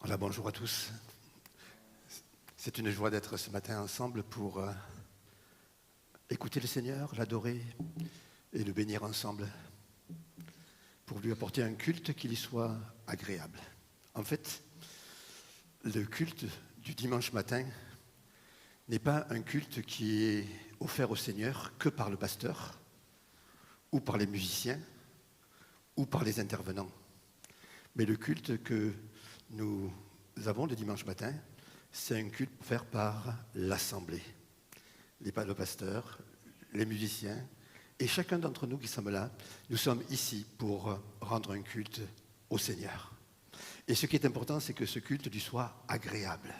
Voilà, bonjour à tous. C'est une joie d'être ce matin ensemble pour écouter le Seigneur, l'adorer et le bénir ensemble, pour lui apporter un culte qui lui soit agréable. En fait, le culte du dimanche matin n'est pas un culte qui est offert au Seigneur que par le pasteur, ou par les musiciens, ou par les intervenants. Mais le culte que nous avons le dimanche matin, c'est un culte offert par l'Assemblée. Le pasteur, les musiciens, et chacun d'entre nous qui sommes là, nous sommes ici pour rendre un culte au Seigneur. Et ce qui est important, c'est que ce culte lui soit agréable,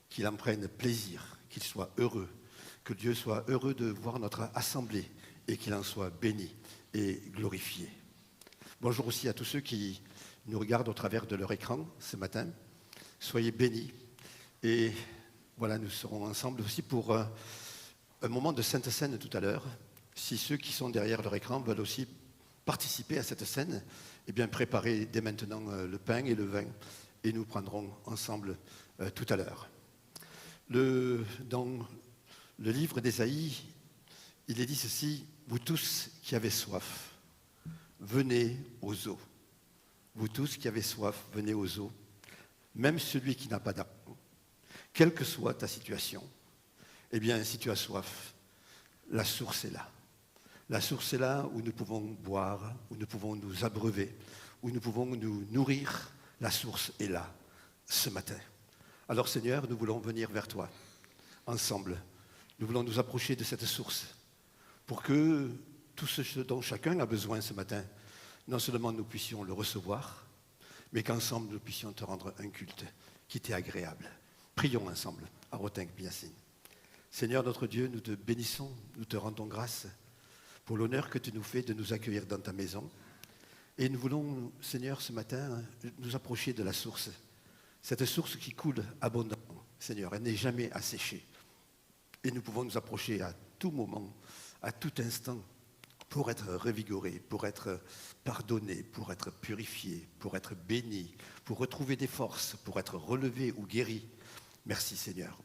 qu'il en prenne plaisir, qu'il soit heureux, que Dieu soit heureux de voir notre assemblée et qu'il en soit béni et glorifié. Bonjour aussi à tous ceux qui nous regardent au travers de leur écran ce matin. Soyez bénis. Et voilà, nous serons ensemble aussi pour un moment de Sainte Seine tout à l'heure. Si ceux qui sont derrière leur écran veulent aussi participer à cette scène, eh bien préparez dès maintenant le pain et le vin et nous prendrons ensemble tout à l'heure. Dans le livre d'Ésaïe, il est dit ceci: vous tous qui avez soif, venez aux eaux. Vous tous qui avez soif, venez aux eaux. Même celui qui n'a pas d'argent, quelle que soit ta situation, eh bien, si tu as soif, la source est là. La source est là où nous pouvons boire, où nous pouvons nous abreuver, où nous pouvons nous nourrir. La source est là, ce matin. Alors, Seigneur, nous voulons venir vers toi, ensemble. Nous voulons nous approcher de cette source pour que tout ce dont chacun a besoin ce matin, non seulement nous puissions le recevoir, mais qu'ensemble nous puissions te rendre un culte qui t'est agréable. Prions ensemble à Rotingue-Biassine. Seigneur notre Dieu, nous te bénissons, nous te rendons grâce pour l'honneur que tu nous fais de nous accueillir dans ta maison. Et nous voulons, Seigneur, ce matin, nous approcher de la source. Cette source qui coule abondamment, Seigneur, elle n'est jamais asséchée. Et nous pouvons nous approcher à tout moment, à tout instant, pour être revigoré, pour être pardonné, pour être purifié, pour être béni, pour retrouver des forces, pour être relevé ou guéri. Merci Seigneur.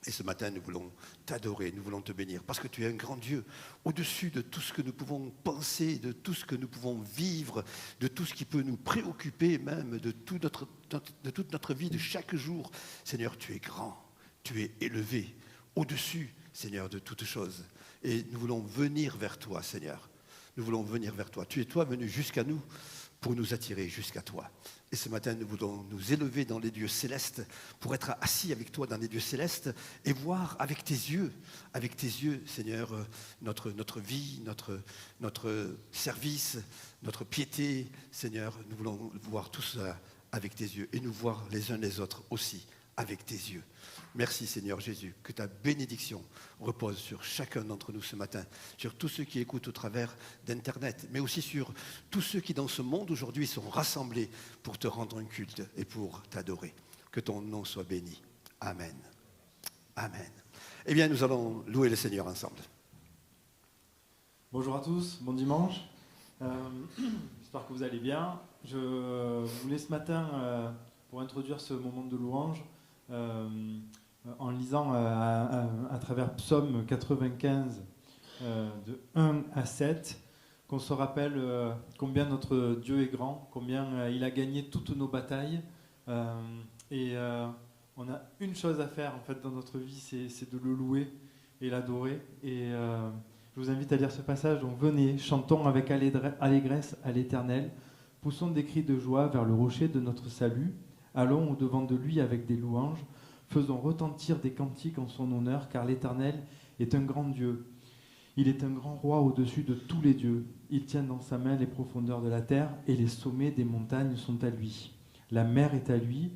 Et ce matin, nous voulons t'adorer, nous voulons te bénir, parce que tu es un grand Dieu, au-dessus de tout ce que nous pouvons penser, de tout ce que nous pouvons vivre, de tout ce qui peut nous préoccuper même, de toute notre vie, de chaque jour. Seigneur, tu es grand, tu es élevé, au-dessus, Seigneur, de toutes choses. Et nous voulons venir vers toi, Seigneur. Nous voulons venir vers toi. Tu es toi venu jusqu'à nous pour nous attirer jusqu'à toi. Et ce matin, nous voulons nous élever dans les lieux célestes pour être assis avec toi dans les lieux célestes et voir avec tes yeux, Seigneur, notre vie, notre service, notre piété. Seigneur, nous voulons voir tout ça avec tes yeux et nous voir les uns les autres aussi avec tes yeux. Merci Seigneur Jésus, que ta bénédiction repose sur chacun d'entre nous ce matin, sur tous ceux qui écoutent au travers d'Internet, mais aussi sur tous ceux qui dans ce monde aujourd'hui sont rassemblés pour te rendre un culte et pour t'adorer. Que ton nom soit béni. Amen. Amen. Eh bien, nous allons louer le Seigneur ensemble. Bonjour à tous, bon dimanche. J'espère que vous allez bien. Je voulais ce matin, pour introduire ce moment de louange, en lisant à travers Psaume 95 de 1 à 7, qu'on se rappelle combien notre Dieu est grand, combien il a gagné toutes nos batailles. Et on a une chose à faire en fait dans notre vie, c'est de le louer et l'adorer. Et je vous invite à lire ce passage. Donc venez, chantons avec allégresse à l'Éternel, poussons des cris de joie vers le rocher de notre salut. Allons au-devant de lui avec des louanges, faisons retentir des cantiques en son honneur, car l'Éternel est un grand Dieu. Il est un grand roi au-dessus de tous les dieux. Il tient dans sa main les profondeurs de la terre et les sommets des montagnes sont à lui. La mer est à lui,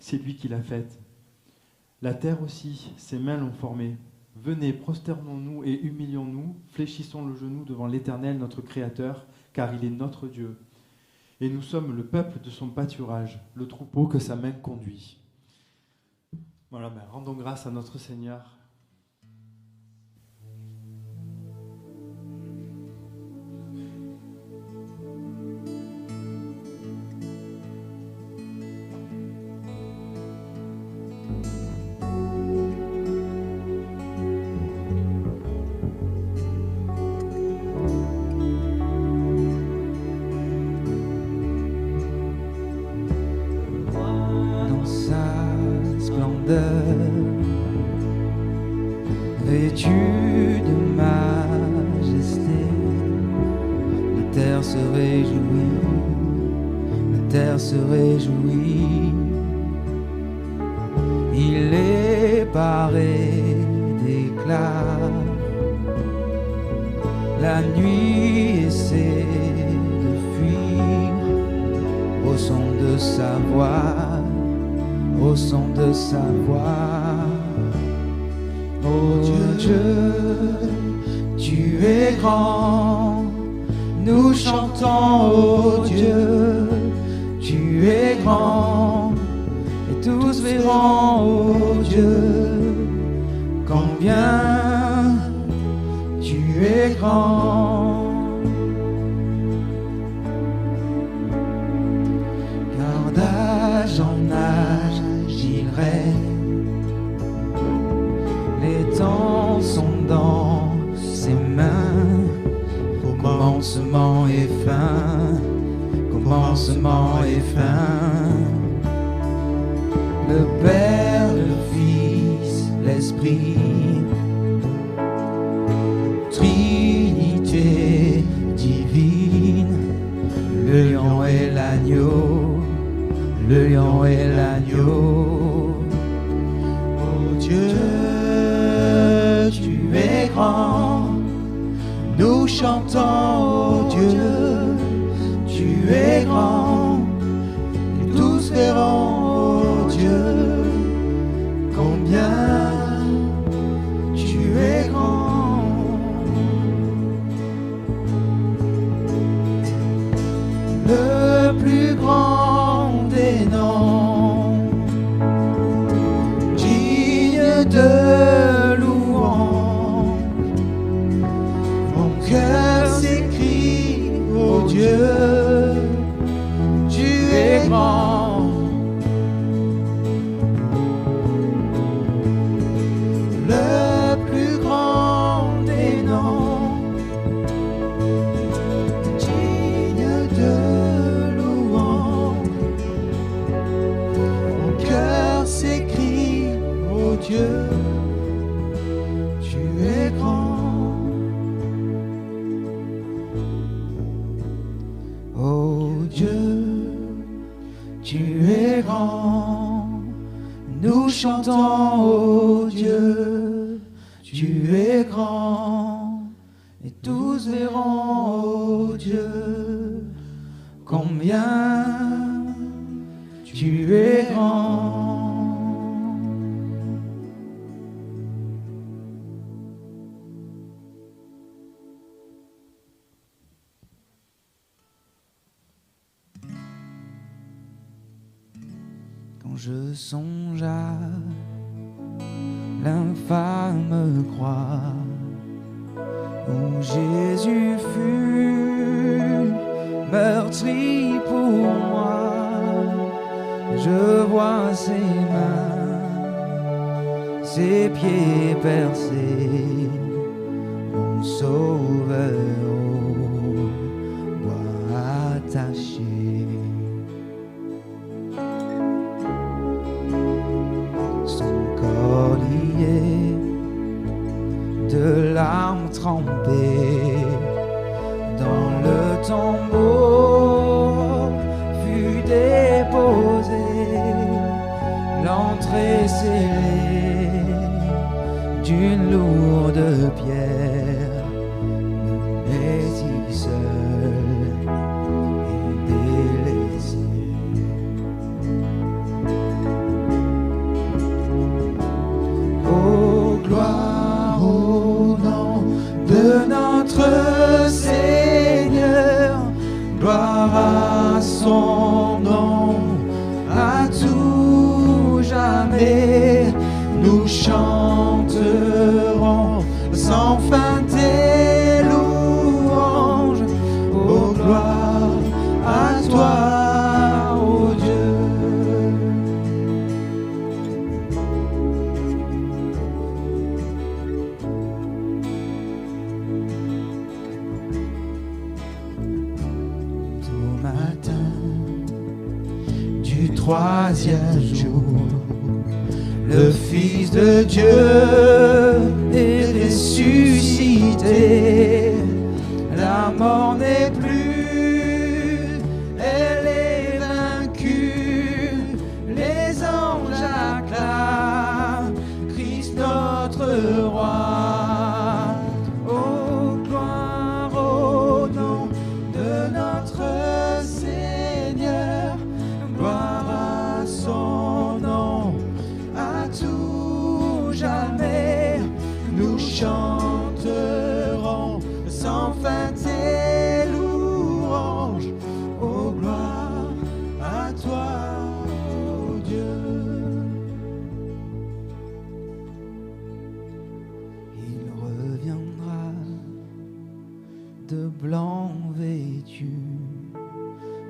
c'est lui qui l'a faite. La terre aussi, ses mains l'ont formée. Venez, prosternons-nous et humilions-nous, fléchissons le genou devant l'Éternel, notre Créateur, car il est notre Dieu. Et nous sommes le peuple de son pâturage, le troupeau que sa main conduit. Voilà, rendons grâce à notre Seigneur. vêtu de majesté. La terre se réjouit, la terre se réjouit. Il est paré d'éclat. La nuit essaie de fuir au son de sa voix, au son de sa voix. Oh Dieu, tu es grand. Nous chantons, oh Dieu, tu es grand. Et tous verront, oh Dieu, combien tu es grand. Car d'âge en âge il règne. Les temps sont dans ses mains. Commencement et fin, commencement et fin. Le Père, le Fils, l'Esprit, Trinité divine. Le lion et l'agneau, le lion et l'agneau. Oh Dieu, tu es grand. Nous chantons, oh Dieu, tu es grand. Et tous verront, oh Dieu, combien tu es grand. Le plus grand des noms, digne de cœur s'écrie, oh Dieu, tu es grand. Le plus grand des noms, digne de louange. Mon cœur s'écrie, oh Dieu, tu es grand. Tu es grand, nous chantons, oh Dieu, tu es grand, et tous verront, oh Dieu, combien tu es grand. Quand je songe à l'infâme croix où Jésus fut meurtri pour moi, je vois ses mains, ses pieds percés, mon sauveur au bois attaché. De larmes trempées dans le tombeau fut déposé, l'entrée scellée d'une lourde pierre, nous étions seuls et délaissés. Oh gloire au nom de notre Seigneur, gloire à son nom, à tout jamais, nous chanterons sans fin tes louanges. Oh gloire à toi, oh Dieu. Troisième jour, le Fils de Dieu est ressuscité. La mort n'est plus, elle est vaincue. Les anges acclament Christ notre roi. Oh, gloire au nom de notre Seigneur, gloire à son nom, à tout jamais. Nous chanterons sans fin tes louanges. Oh, gloire à toi, oh Dieu. Il reviendra de blanc vêtu,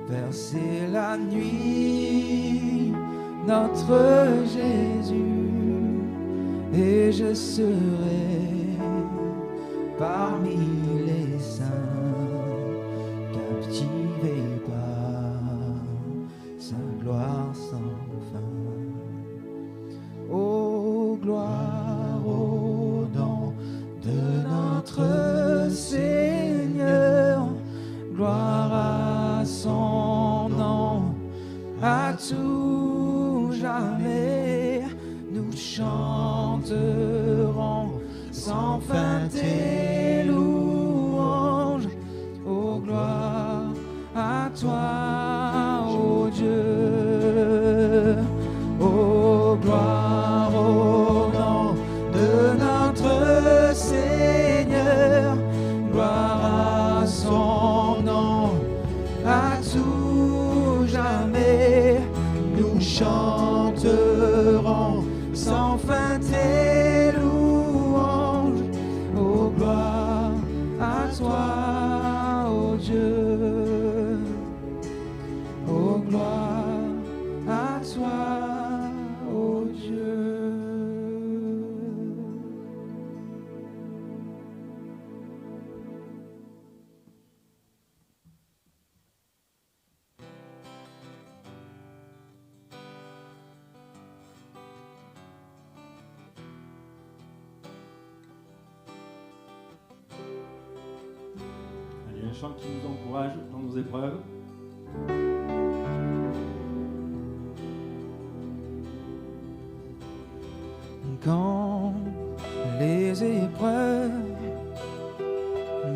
verser la nuit, notre Jésus, et je serai parmi les saints, captivé par sa gloire sans fin. Oh, gloire au nom de notre Seigneur, gloire à son nom, à tout jamais. Nous chanterons sans fin tes louanges. Oh, gloire à toi, ô Dieu. Oh, gloire au nom de notre Seigneur, gloire à son nom, à tout jamais. Nous chanterons sans fin tes louanges. Oh, gloire à toi, ô Dieu. Oh, gloire à toi, ô Dieu. Allez, un chant qui nous encourage dans nos épreuves. Quand les épreuves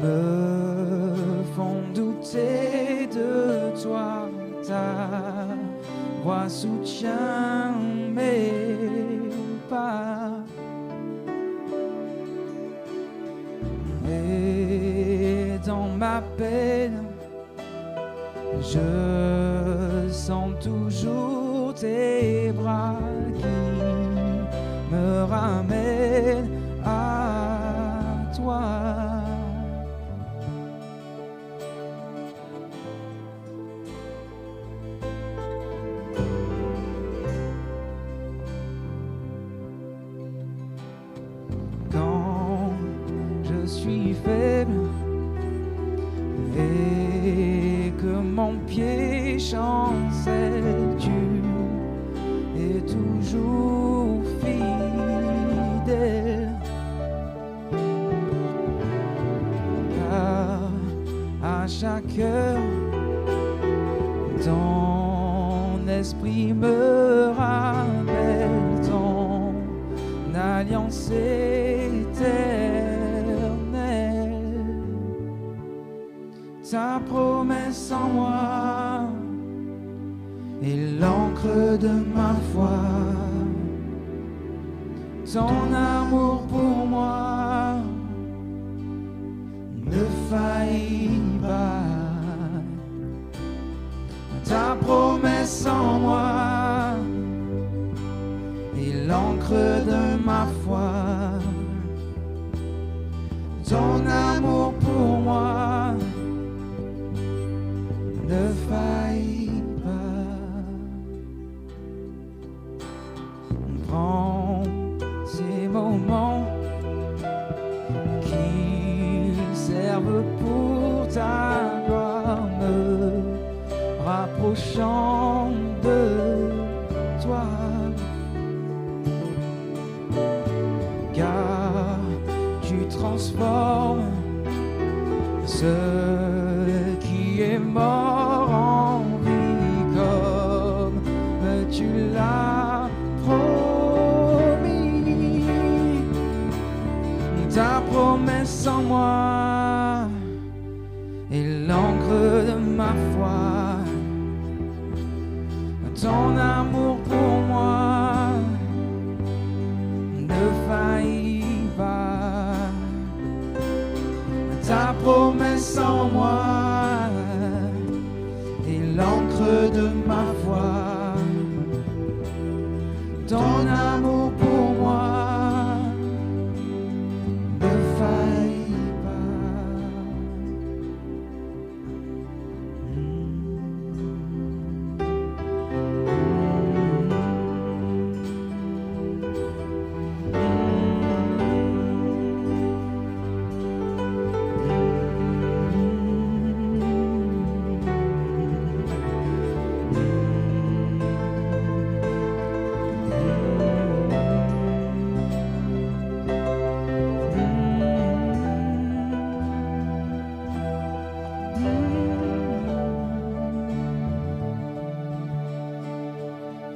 me font douter de toi, ta voix soutient mes pas. Et dans ma peine, je sens toujours tes bras qui me ramènent à toi. Quand je suis faible et que mon pied chancelle, tu es toujours fidèle. Car à chaque heure, ton esprit me rappelle ton alliance éternelle. Ta promesse en moi est l'encre de ma foi. Ton amour pour moi ne faillit pas. Ta promesse en moi est l'encre de ma foi. Ton amour pour moi ne faillit pas. Prends ces moments qui servent pour ta gloire, me rapprochant de toi. transforme ce qui est mort en vie comme tu l'as promis. Ta promesse en moi est l'encre de ma foi. Ton amour pour moi ne faillit pas. Ta promesse en moi est l'encre de ma foi. Ton amour pour moi ne faillit pas.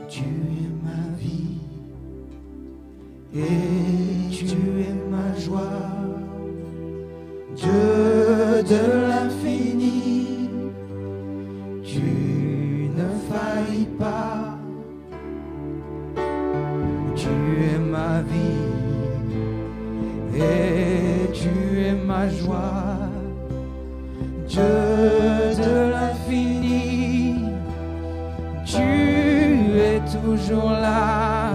Tu es ma vie et tu es ma joie, Dieu de l'infini, tu ne faillis pas. Tu es ma vie et tu es ma joie, Dieu de l'infini, tu es toujours là.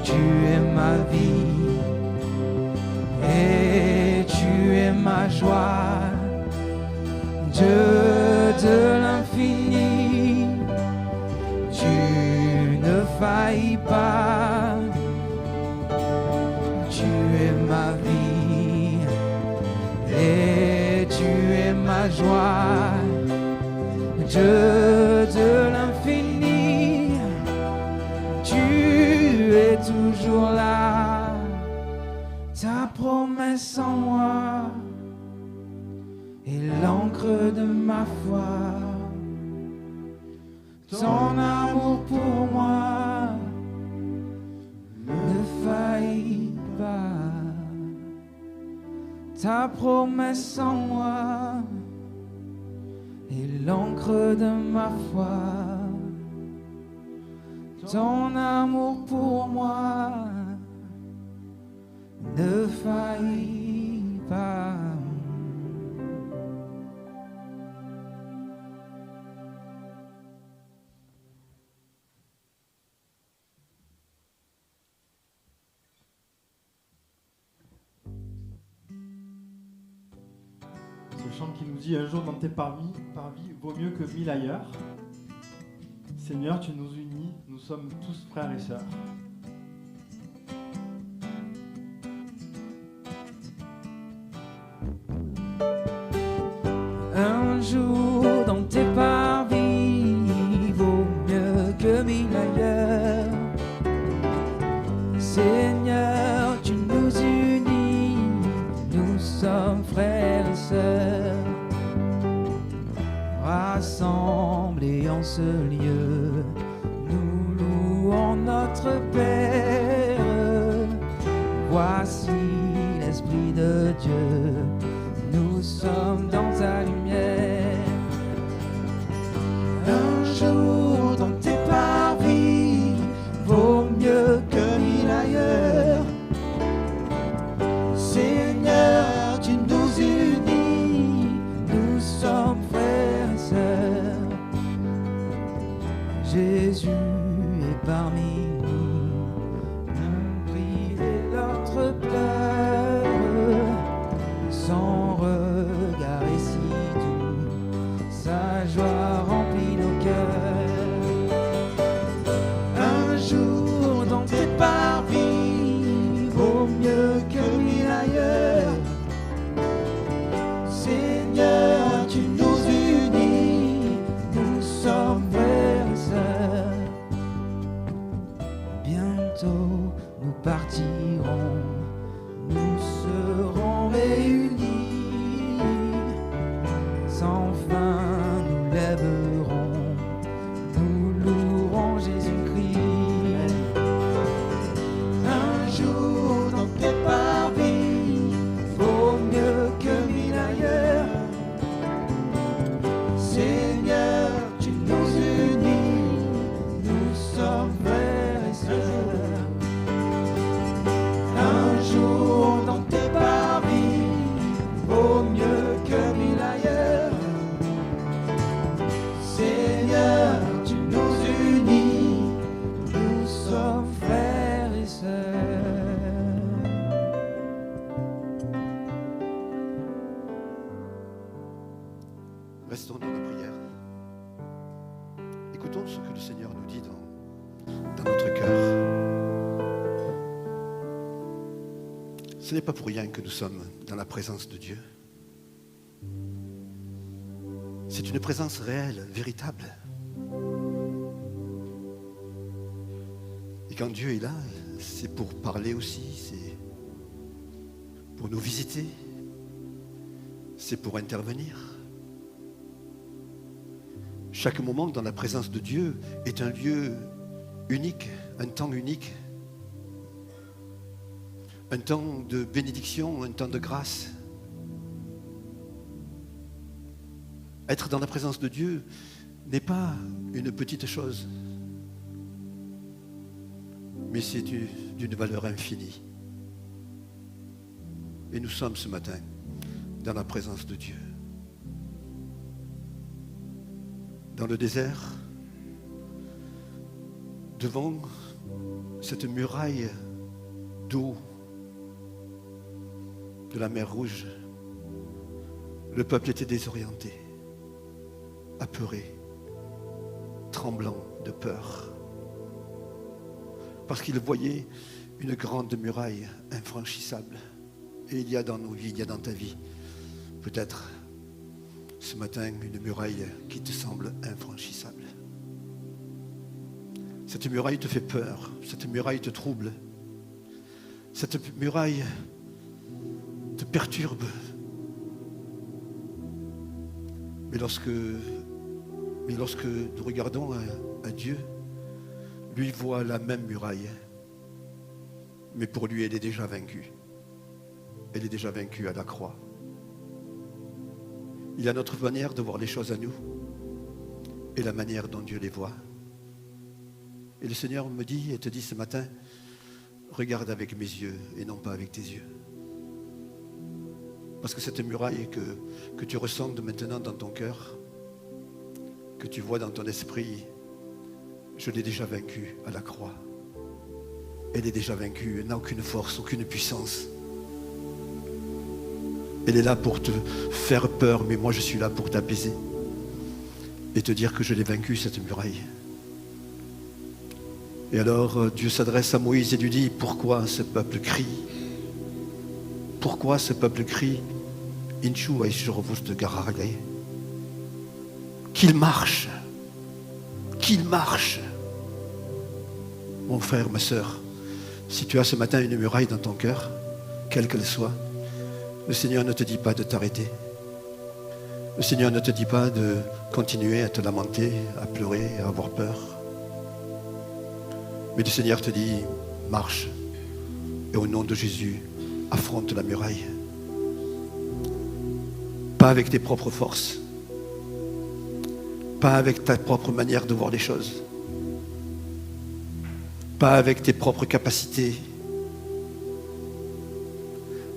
Tu es ma vie et tu es ma joie, Dieu de l'infini, tu ne faillis pas. Tu es ma vie et tu es ma joie, Dieu de l'infini, tu es toujours là. Ta promesse en moi est l'encre de ma foi. Ton amour pour moi ne faillit pas. Ta promesse en moi est l'encre de ma foi. Ton amour pour moi ne faillit pas. Ce chant qui nous dit un jour dans tes parvis vaut mieux que 1000 ailleurs. Seigneur, tu nous unis, nous sommes tous frères et sœurs. Un jour dans tes parvis vaut mieux que 1000 ailleurs. Seigneur, tu nous unis, nous sommes frères et sœurs. Rassemblés en ce lieu, nous louons notre Père. Voici l'Esprit de Dieu, nous sommes dans ta lumière. Un jour dans tes parvis vaut mieux que 1000 ailleurs. Seigneur, tu nous unis, nous sommes frères et sœurs. Jésus est parmi nous, nous briser notre peur. Son regard est si doux, sa joie remplit nos cœurs. Un jour dans tes parvis vaut mieux que 1000 ailleurs. Seigneur, tu nous unis, nous sommes frères et sœurs. écoutons ce que le Seigneur nous dit dans notre cœur. Ce n'est pas pour rien que nous sommes dans la présence de Dieu. C'est une présence réelle, véritable. Et quand Dieu est là, c'est pour parler aussi, c'est pour nous visiter, c'est pour intervenir. Chaque moment dans la présence de Dieu est un lieu unique, un temps unique, un temps de bénédiction, un temps de grâce. Être dans la présence de Dieu n'est pas une petite chose, mais c'est d'une valeur infinie. Et nous sommes ce matin dans la présence de Dieu. Dans le désert, devant cette muraille d'eau de la mer Rouge, le peuple était désorienté, apeuré, tremblant de peur, parce qu'il voyait une grande muraille infranchissable. Et il y a dans nos vies, il y a dans ta vie, peut-être ce matin, une muraille qui te semble infranchissable. Cette muraille te fait peur, cette muraille te trouble, cette muraille te perturbe. Mais lorsque nous regardons à Dieu, lui voit la même muraille, mais pour lui, elle est déjà vaincue. Elle est déjà vaincue à la croix. Il y a notre manière de voir les choses à nous et la manière dont Dieu les voit. Et le Seigneur me dit et te dit ce matin, regarde avec mes yeux et non pas avec tes yeux. Parce que cette muraille que tu ressens maintenant dans ton cœur, que tu vois dans ton esprit, je l'ai déjà vaincue à la croix. Elle est déjà vaincue, elle n'a aucune force, aucune puissance. Elle est là pour te faire peur, mais moi je suis là pour t'apaiser et te dire que je l'ai vaincue, cette muraille. Et alors Dieu s'adresse à Moïse et lui dit, pourquoi ce peuple crie? Pourquoi ce peuple crie? Qu'il marche, qu'il marche. Mon frère, ma sœur, si tu as ce matin une muraille dans ton cœur, quelle qu'elle soit, le Seigneur ne te dit pas de t'arrêter. Le Seigneur ne te dit pas de continuer à te lamenter, à pleurer, à avoir peur. Mais le Seigneur te dit, marche. Et au nom de Jésus, affronte la muraille. Pas avec tes propres forces. Pas avec ta propre manière de voir les choses. Pas avec tes propres capacités.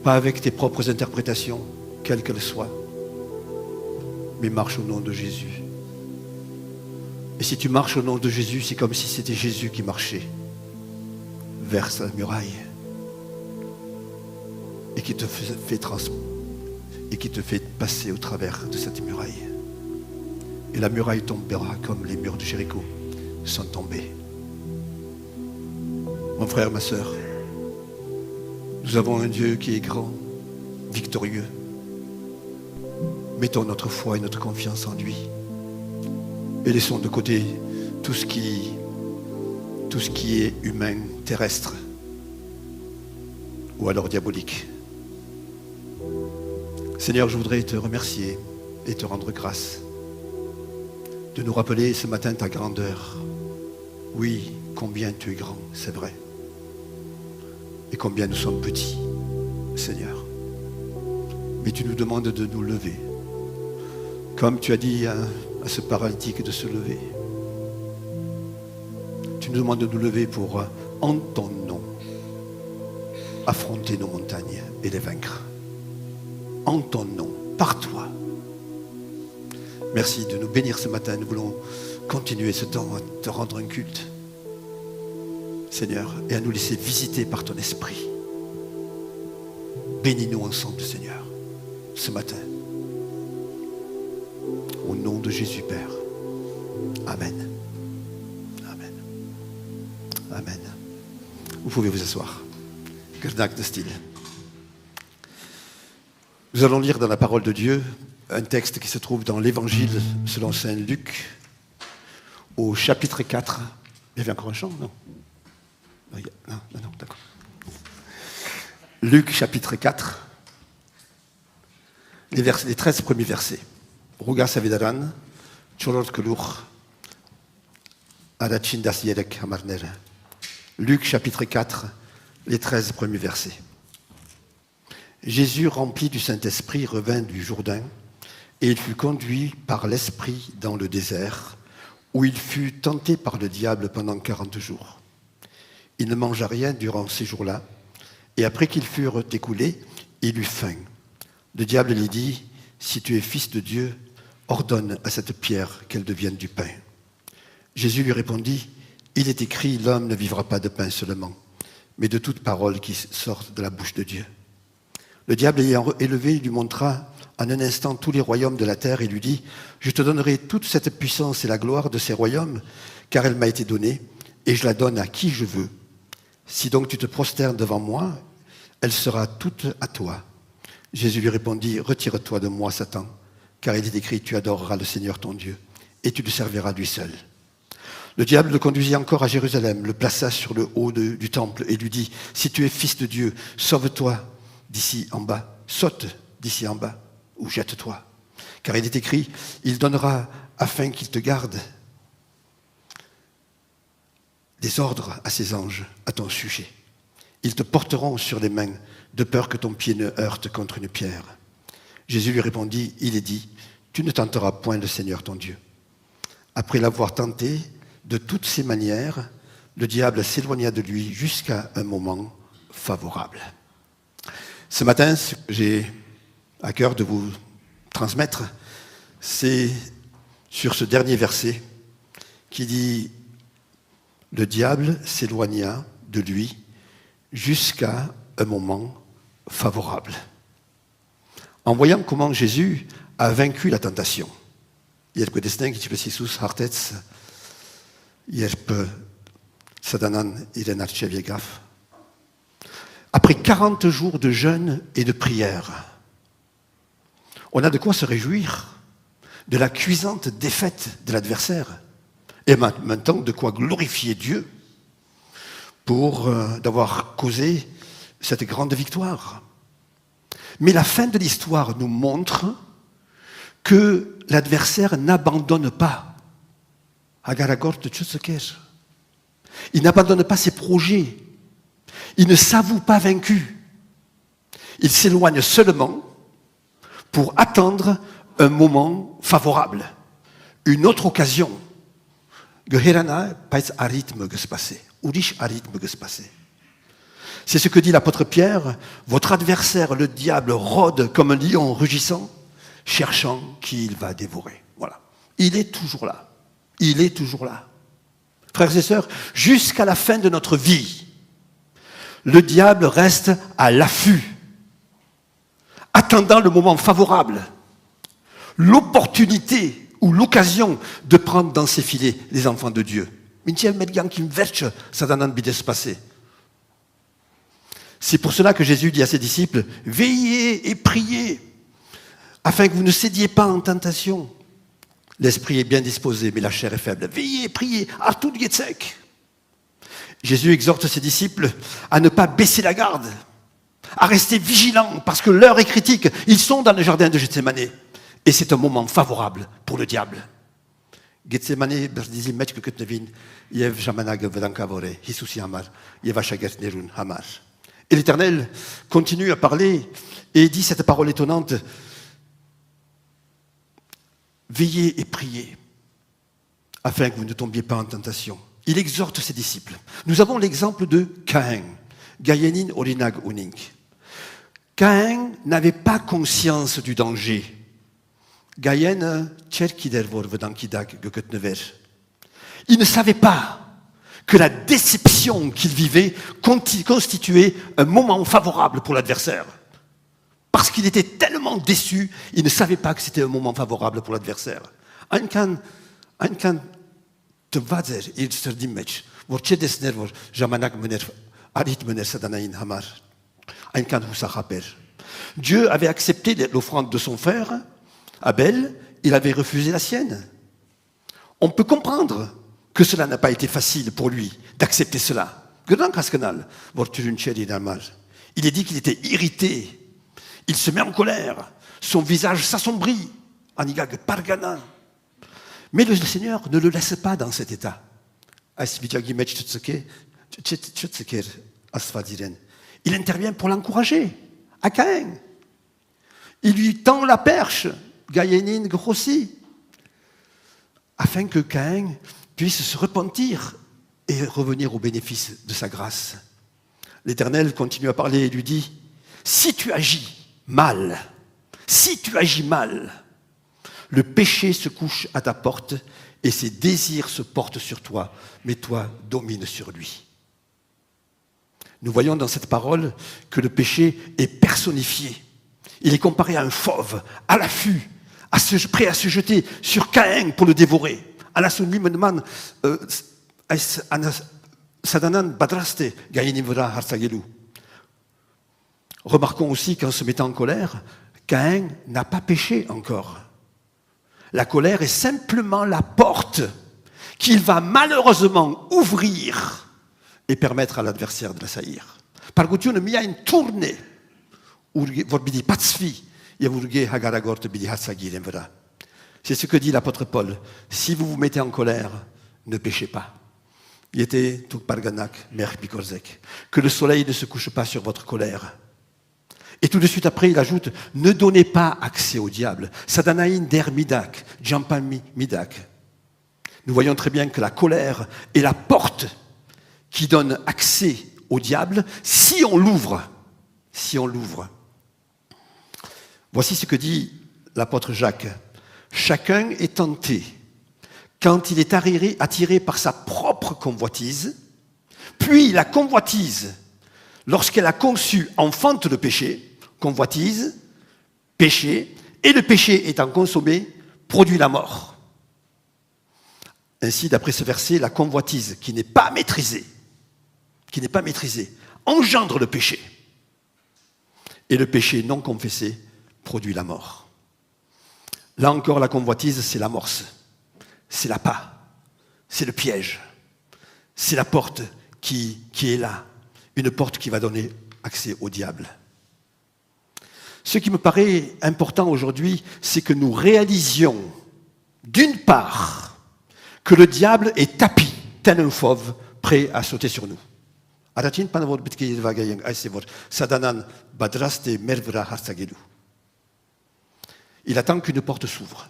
Pas avec tes propres interprétations, quelles qu'elles soient. Mais marche au nom de Jésus. Et si tu marches au nom de Jésus, c'est comme si c'était Jésus qui marchait vers sa muraille et qui te fait passer au travers de cette muraille. Et la muraille tombera comme les murs de Jéricho sont tombés. Mon frère, ma sœur, nous avons un Dieu qui est grand, victorieux. Mettons notre foi et notre confiance en lui. Et laissons de côté tout ce qui est humain, terrestre, ou alors diabolique. Seigneur, je voudrais te remercier et te rendre grâce de nous rappeler ce matin ta grandeur. Oui, combien tu es grand, c'est vrai. Et combien nous sommes petits, Seigneur. Mais tu nous demandes de nous lever. Comme tu as dit à ce paralytique de se lever. Tu nous demandes de nous lever pour, en ton nom, affronter nos montagnes et les vaincre. En ton nom, par toi. Merci de nous bénir ce matin. Nous voulons continuer ce temps à te rendre un culte, Seigneur, et à nous laisser visiter par ton esprit. Bénis-nous ensemble, Seigneur, ce matin. Au nom de Jésus, Père. Amen. Amen. Vous pouvez vous asseoir. Gerdak de style. Nous allons lire dans la parole de Dieu un texte qui se trouve dans l'Évangile selon saint Luc, au chapitre 4. Il y avait encore un chant, non? Non, d'accord. Luc, chapitre 4, les 13 premiers versets. Ruga savidaran, cholor kelur, adachindas yedek hamarner. Luc, chapitre 4, les 13 premiers versets. Jésus, rempli du Saint-Esprit, revint du Jourdain, et il fut conduit par l'Esprit dans le désert, où il fut tenté par le diable pendant 40 jours. Il ne mangea rien durant ces jours-là, et après qu'ils furent écoulés, il eut faim. Le diable lui dit, « Si tu es fils de Dieu, ordonne à cette pierre qu'elle devienne du pain. » Jésus lui répondit, « Il est écrit, l'homme ne vivra pas de pain seulement, mais de toute parole qui sort de la bouche de Dieu. » Le diable ayant élevé, il lui montra en un instant tous les royaumes de la terre et lui dit, « Je te donnerai toute cette puissance et la gloire de ces royaumes, car elle m'a été donnée, et je la donne à qui je veux. Si donc tu te prosternes devant moi, elle sera toute à toi. » Jésus lui répondit, « Retire-toi de moi, Satan, car il est écrit, tu adoreras le Seigneur ton Dieu, et tu le serviras lui seul. » Le diable le conduisit encore à Jérusalem, le plaça sur le haut du temple et lui dit, « Si tu es fils de Dieu, sauve-toi d'ici en bas, saute d'ici en bas, ou jette-toi. Car il est écrit, il donnera afin qu'il te garde des ordres à ses anges à ton sujet. Ils te porteront sur les mains, de peur que ton pied ne heurte contre une pierre. » Jésus lui répondit, il est dit, tu ne tenteras point le Seigneur ton Dieu. Après l'avoir tenté de toutes ses manières, le diable s'éloigna de lui jusqu'à un moment favorable. Ce matin, ce que j'ai à cœur de vous transmettre, c'est sur ce dernier verset qui dit « Le diable s'éloigna de lui jusqu'à un moment favorable. » En voyant comment Jésus a vaincu la tentation. Après 40 jours de jeûne et de prière, on a de quoi se réjouir de la cuisante défaite de l'adversaire et maintenant de quoi glorifier Dieu pour d'avoir causé cette grande victoire. Mais la fin de l'histoire nous montre que l'adversaire n'abandonne pas. Il n'abandonne pas ses projets. Il ne s'avoue pas vaincu. Il s'éloigne seulement pour attendre un moment favorable, une autre occasion. C'est ce que dit l'apôtre Pierre, votre adversaire, le diable, rôde comme un lion rugissant, cherchant qui il va dévorer. Voilà. Il est toujours là. Il est toujours là. Frères et sœurs, jusqu'à la fin de notre vie, le diable reste à l'affût, attendant le moment favorable, l'opportunité ou l'occasion de prendre dans ses filets les enfants de Dieu. C'est pour cela que Jésus dit à ses disciples, veillez et priez, afin que vous ne cédiez pas en tentation. L'esprit est bien disposé, mais la chair est faible. Veillez et priez, artud yetzek. Jésus exhorte ses disciples à ne pas baisser la garde, à rester vigilants, parce que l'heure est critique. Ils sont dans le jardin de Gethsémane, et c'est un moment favorable pour le diable. Gethsémane, et l'Éternel continue à parler et dit cette parole étonnante, veillez et priez, afin que vous ne tombiez pas en tentation. Il exhorte ses disciples. Nous avons l'exemple de Caïn, Gayenin Olinag Uning. Caïn n'avait pas conscience du danger. Il ne savait pas que la déception qu'il vivait constituait un moment favorable pour l'adversaire. Parce qu'il était tellement déçu, il ne savait pas que c'était un moment favorable pour l'adversaire. Vor tchedesner vor jamanak mener arit mener sadanaïn hamar. Ein kan husachaper. Dieu avait accepté l'offrande de son frère, Abel, il avait refusé la sienne. On peut comprendre que cela n'a pas été facile pour lui d'accepter cela. Il est dit qu'il était irrité. Il se met en colère. Son visage s'assombrit. Mais le Seigneur ne le laisse pas dans cet état. Il intervient pour l'encourager. À Caïn. Il lui tend la perche. Gaïenin grossit. Afin que Caïn puisse se repentir et revenir au bénéfice de sa grâce. L'Éternel continue à parler et lui dit, si tu agis mal, le péché se couche à ta porte et ses désirs se portent sur toi, mais toi domine sur lui. Nous voyons dans cette parole que le péché est personnifié. Il est comparé à un fauve, à l'affût, prêt à se jeter sur Caïn pour le dévorer. Remarquons aussi qu'en se mettant en colère, Caïn n'a pas péché encore. La colère est simplement la porte qu'il va malheureusement ouvrir et permettre à l'adversaire de l'assaillir. Par contre, il y a une tournée où c'est ce que dit l'apôtre Paul. Si vous vous mettez en colère, ne péchez pas. Que le soleil ne se couche pas sur votre colère. Et tout de suite après, il ajoute, ne donnez pas accès au diable. Sadanaïn der midak, jampan midak. Nous voyons très bien que la colère est la porte qui donne accès au diable si on l'ouvre. Si on l'ouvre. Voici ce que dit l'apôtre Jacques. Chacun est tenté quand il est attiré par sa propre convoitise, puis la convoitise, lorsqu'elle a conçu, enfante le péché, convoitise, péché, et le péché étant consommé, produit la mort. Ainsi, d'après ce verset, la convoitise qui n'est pas maîtrisée, engendre le péché. Et le péché non confessé produit la mort. Là encore, la convoitise, c'est l'amorce, c'est l'appât, c'est le piège, c'est la porte qui est là, une porte qui va donner accès au diable. Ce qui me paraît important aujourd'hui, c'est que nous réalisions, d'une part, que le diable est tapi, tel un fauve, prêt à sauter sur nous. Il attend qu'une porte s'ouvre.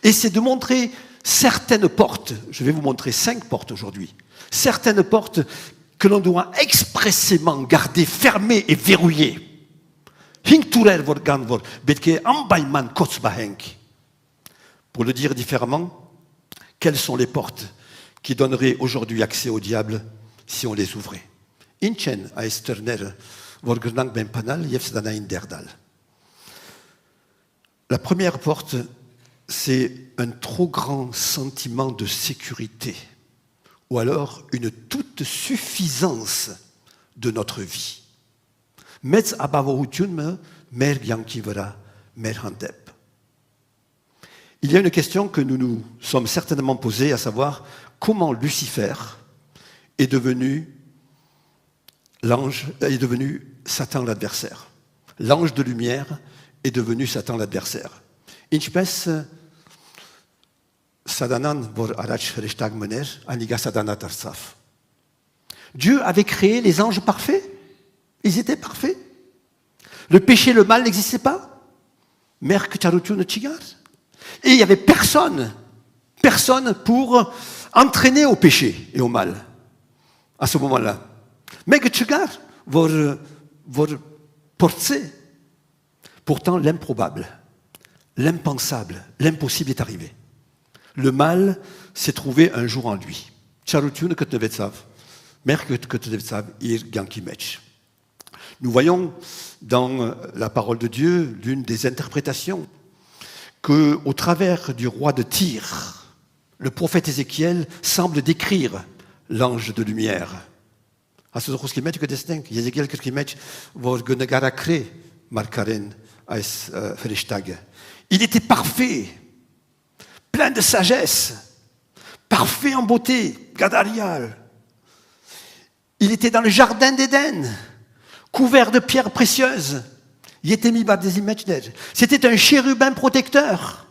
Et c'est de montrer certaines portes, je vais vous montrer 5 portes aujourd'hui, certaines portes que l'on doit expressément garder fermées et verrouillées. Pour le dire différemment, quelles sont les portes qui donneraient aujourd'hui accès au diable si on les ouvrait? La première porte, c'est un trop grand sentiment de sécurité ou alors une toute suffisance de notre vie. Il y a une question que nous nous sommes certainement posée, à savoir comment Lucifer est devenu Satan l'adversaire. L'ange de lumière est devenu Satan l'adversaire. Dieu avait créé les anges parfaits. Ils étaient parfaits. Le péché, le mal n'existait pas. Et il n'y avait personne pour entraîner au péché et au mal à ce moment-là. Pourtant, l'improbable, l'impensable, l'impossible est arrivé. Le mal s'est trouvé un jour en lui. Nous voyons dans la parole de Dieu l'une des interprétations qu'au travers du roi de Tyr, le prophète Ézéchiel semble décrire l'ange de lumière. Als we er eens met je denken, Ezekiel que met wordt genagarakre markaren als verstag. Il était parfait, plein de sagesse, parfait en beauté, Gadarial. Il était dans le jardin d'Éden, couvert de pierres précieuses. Il était mis par des images. C'était un chérubin protecteur,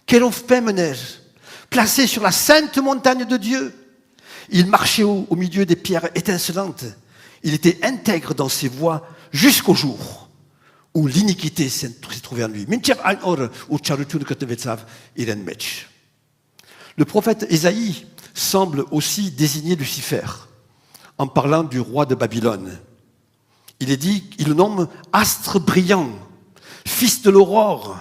Kerov Pemener, placé sur la sainte montagne de Dieu. Il marchait au milieu des pierres étincelantes. Il était intègre dans ses voies jusqu'au jour où l'iniquité s'est trouvée en lui. Le prophète Ésaïe semble aussi désigner Lucifer en parlant du roi de Babylone. Il le nomme astre brillant, fils de l'aurore,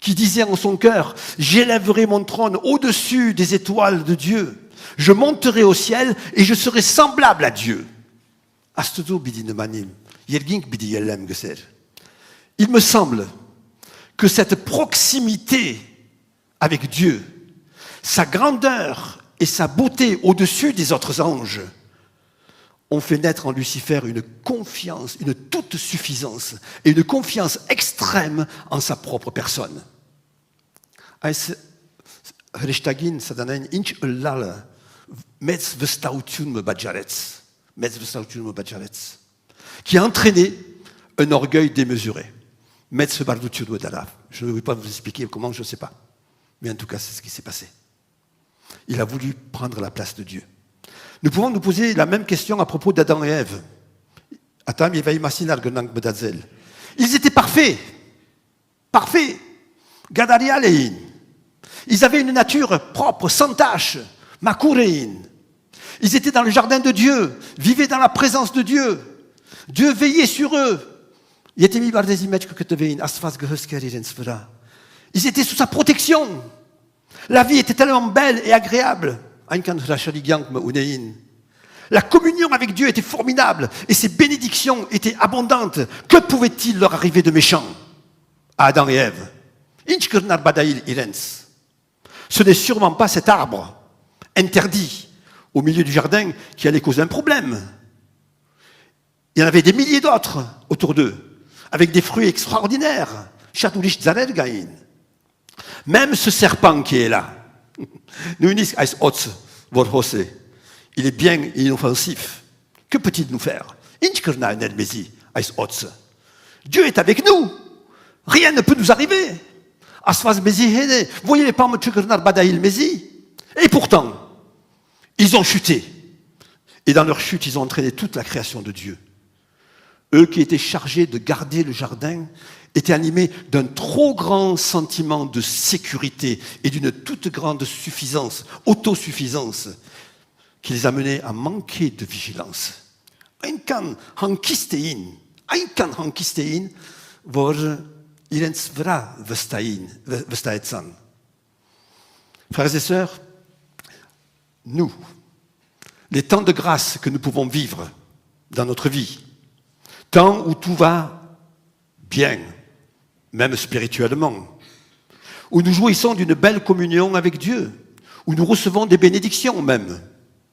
qui disait en son cœur, j'élèverai mon trône au-dessus des étoiles de Dieu. Je monterai au ciel et je serai semblable à Dieu. Il me semble que cette proximité avec Dieu, sa grandeur et sa beauté au-dessus des autres anges, ont fait naître en Lucifer une confiance, une toute suffisance et une confiance extrême en sa propre personne. Qui a entraîné un orgueil démesuré. Je ne vais pas vous expliquer comment, je ne sais pas. Mais en tout cas, c'est ce qui s'est passé. Il a voulu prendre la place de Dieu. Nous pouvons nous poser la même question à propos d'Adam et Ève. Ils étaient parfaits. Parfaits. Gadarialein. Ils avaient une nature propre, sans tache. Makurein. Ils étaient dans le jardin de Dieu, vivaient dans la présence de Dieu. Dieu veillait sur eux. Ils étaient sous sa protection. La vie était tellement belle et agréable. La communion avec Dieu était formidable et ses bénédictions étaient abondantes. Que pouvait-il leur arriver de méchant à Adam et Ève? Ce n'est sûrement pas cet arbre interdit au milieu du jardin qui allait causer un problème. Il y en avait des milliers d'autres autour d'eux, avec des fruits extraordinaires. Même ce serpent qui est là, il est bien inoffensif. Que peut-il nous faire? Dieu est avec nous. Rien ne peut nous arriver. Et pourtant, ils ont chuté. Et dans leur chute, ils ont entraîné toute la création de Dieu. Eux qui étaient chargés de garder le jardin étaient animés d'un trop grand sentiment de sécurité et d'une toute grande suffisance, autosuffisance, qui les amenait à manquer de vigilance. Frères et sœurs, nous, les temps de grâce que nous pouvons vivre dans notre vie, temps où tout va bien, même spirituellement, où nous jouissons d'une belle communion avec Dieu, où nous recevons des bénédictions même,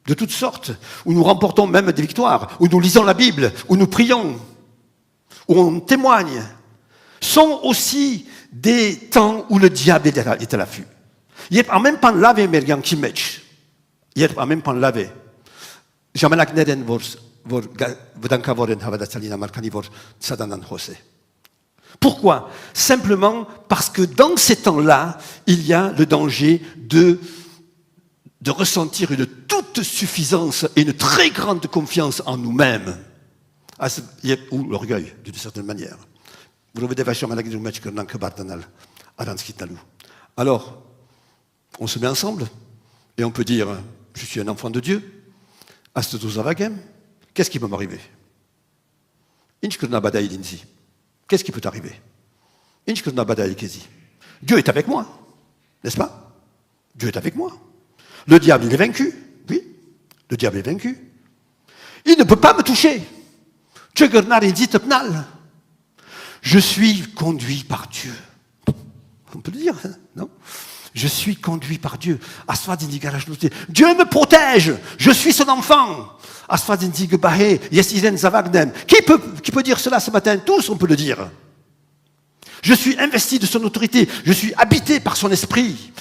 de toutes sortes, où nous remportons même des victoires, où nous lisons la Bible, où nous prions, où on témoigne, sont aussi des temps où le diable est à l'affût. Il y a en même temps lavé mergan qui match. Il y a en même temps lavé. Jamalak neden Pourquoi? Simplement parce que dans ces temps-là, il y a le danger de ressentir une toute suffisance et une très grande confiance en nous-mêmes. Ou l'orgueil, d'une certaine manière. Alors, on se met ensemble et on peut dire, je suis un enfant de Dieu. Qu'est-ce qui peut m'arriver? Qu'est-ce qui peut t'arriver? Dieu est avec moi, n'est-ce pas? Dieu est avec moi. Le diable, il est vaincu. Oui, le diable est vaincu. Il ne peut pas me toucher. Je suis conduit par Dieu. On peut le dire, non? Je suis conduit par Dieu. Dieu me protège. Je suis son enfant. Qui peut dire cela ce matin? Tous, on peut le dire. Je suis investi de son autorité. Je suis habité par son esprit.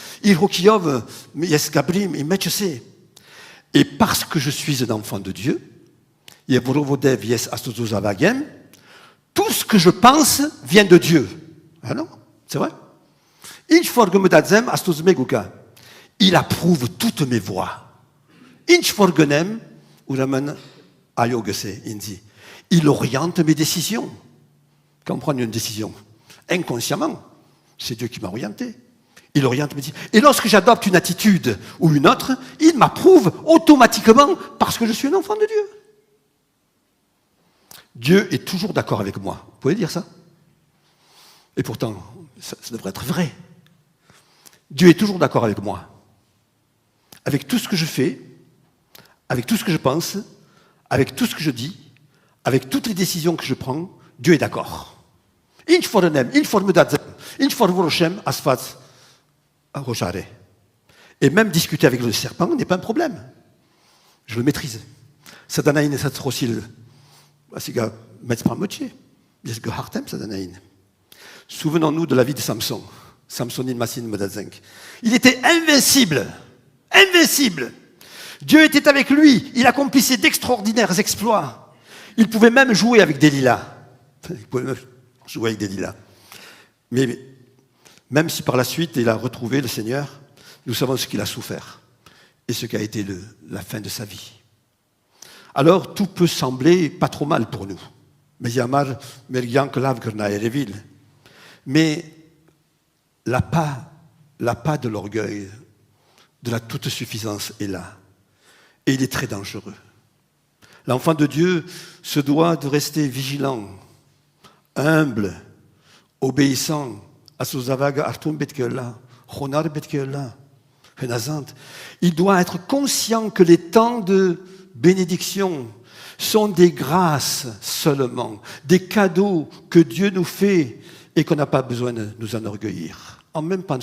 Et parce que je suis un enfant de Dieu, tout ce que je pense vient de Dieu. Ah non, c'est vrai. Il approuve toutes mes voies. Il oriente mes décisions. Quand on prend une décision, inconsciemment, c'est Dieu qui m'a orienté. Il oriente mes décisions. Et lorsque j'adopte une attitude ou une autre, il m'approuve automatiquement parce que je suis un enfant de Dieu. Dieu est toujours d'accord avec moi. Vous pouvez dire ça? Et pourtant, ça devrait être vrai. Dieu est toujours d'accord avec moi. Avec tout ce que je fais, avec tout ce que je pense, avec tout ce que je dis, avec toutes les décisions que je prends, Dieu est d'accord. Et même discuter avec le serpent n'est pas un problème. Je le maîtrise. Souvenons-nous de la vie de Samson. Il était invincible. Invincible. Dieu était avec lui. Il accomplissait d'extraordinaires exploits. Il pouvait même jouer avec des lilas. Mais même si par la suite il a retrouvé le Seigneur, nous savons ce qu'il a souffert et ce qu'a été la fin de sa vie. Alors tout peut sembler pas trop mal pour nous. Mais l'appât de l'orgueil, de la toute-suffisance est là. Et il est très dangereux. L'enfant de Dieu se doit de rester vigilant, humble, obéissant à ce zavaga artum betkela, chonar betkela, henazant. Il doit être conscient que les temps de bénédiction sont des grâces seulement, des cadeaux que Dieu nous fait et qu'on n'a pas besoin de nous enorgueillir. En même temps,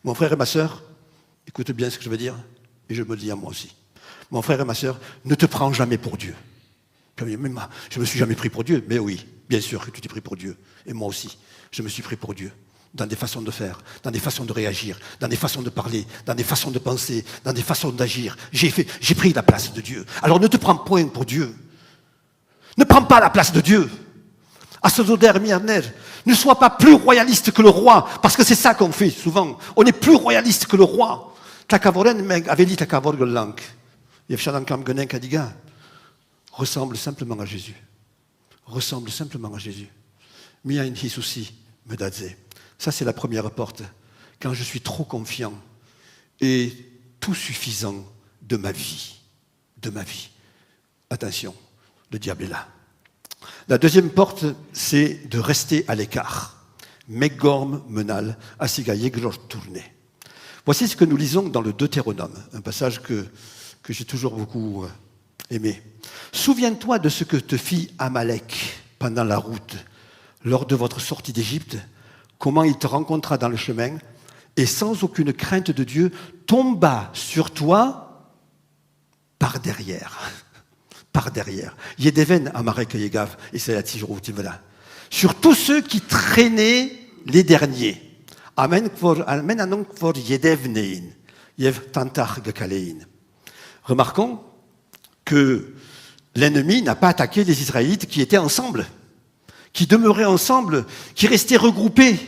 mon frère et ma sœur, écoute bien ce que je veux dire, et je me le dis à moi aussi. Mon frère et ma sœur, ne te prends jamais pour Dieu. Je ne me suis jamais pris pour Dieu, mais oui, bien sûr que tu t'es pris pour Dieu. Et moi aussi, je me suis pris pour Dieu. Dans des façons de faire, dans des façons de réagir, dans des façons de parler, dans des façons de penser, dans des façons d'agir. J'ai pris la place de Dieu. Alors ne te prends point pour Dieu. Ne prends pas la place de Dieu. Ne sois pas plus royaliste que le roi, parce que c'est ça qu'on fait souvent. On est plus royaliste que le roi. Ressemble simplement à Jésus. Ressemble simplement à Jésus. Ça, c'est la première porte. Quand je suis trop confiant et tout suffisant de ma vie. De ma vie. Attention, le diable est là. La deuxième porte, c'est de rester à l'écart. Megorm menal, asiga yeglor tourné. Voici ce que nous lisons dans le Deutéronome, un passage que j'ai toujours beaucoup aimé. Souviens-toi de ce que te fit Amalek pendant la route, lors de votre sortie d'Égypte, comment il te rencontra dans le chemin, et sans aucune crainte de Dieu, tomba sur toi par derrière. Par derrière. Yedeven Amalek Yegav, et c'est la Tijroutivela. Sur tous ceux qui traînaient les derniers. Amen anong for Yedevnein, Yev Tantar Gekalein. Remarquons que l'ennemi n'a pas attaqué les Israélites qui étaient ensemble, qui demeuraient ensemble, qui restaient regroupés.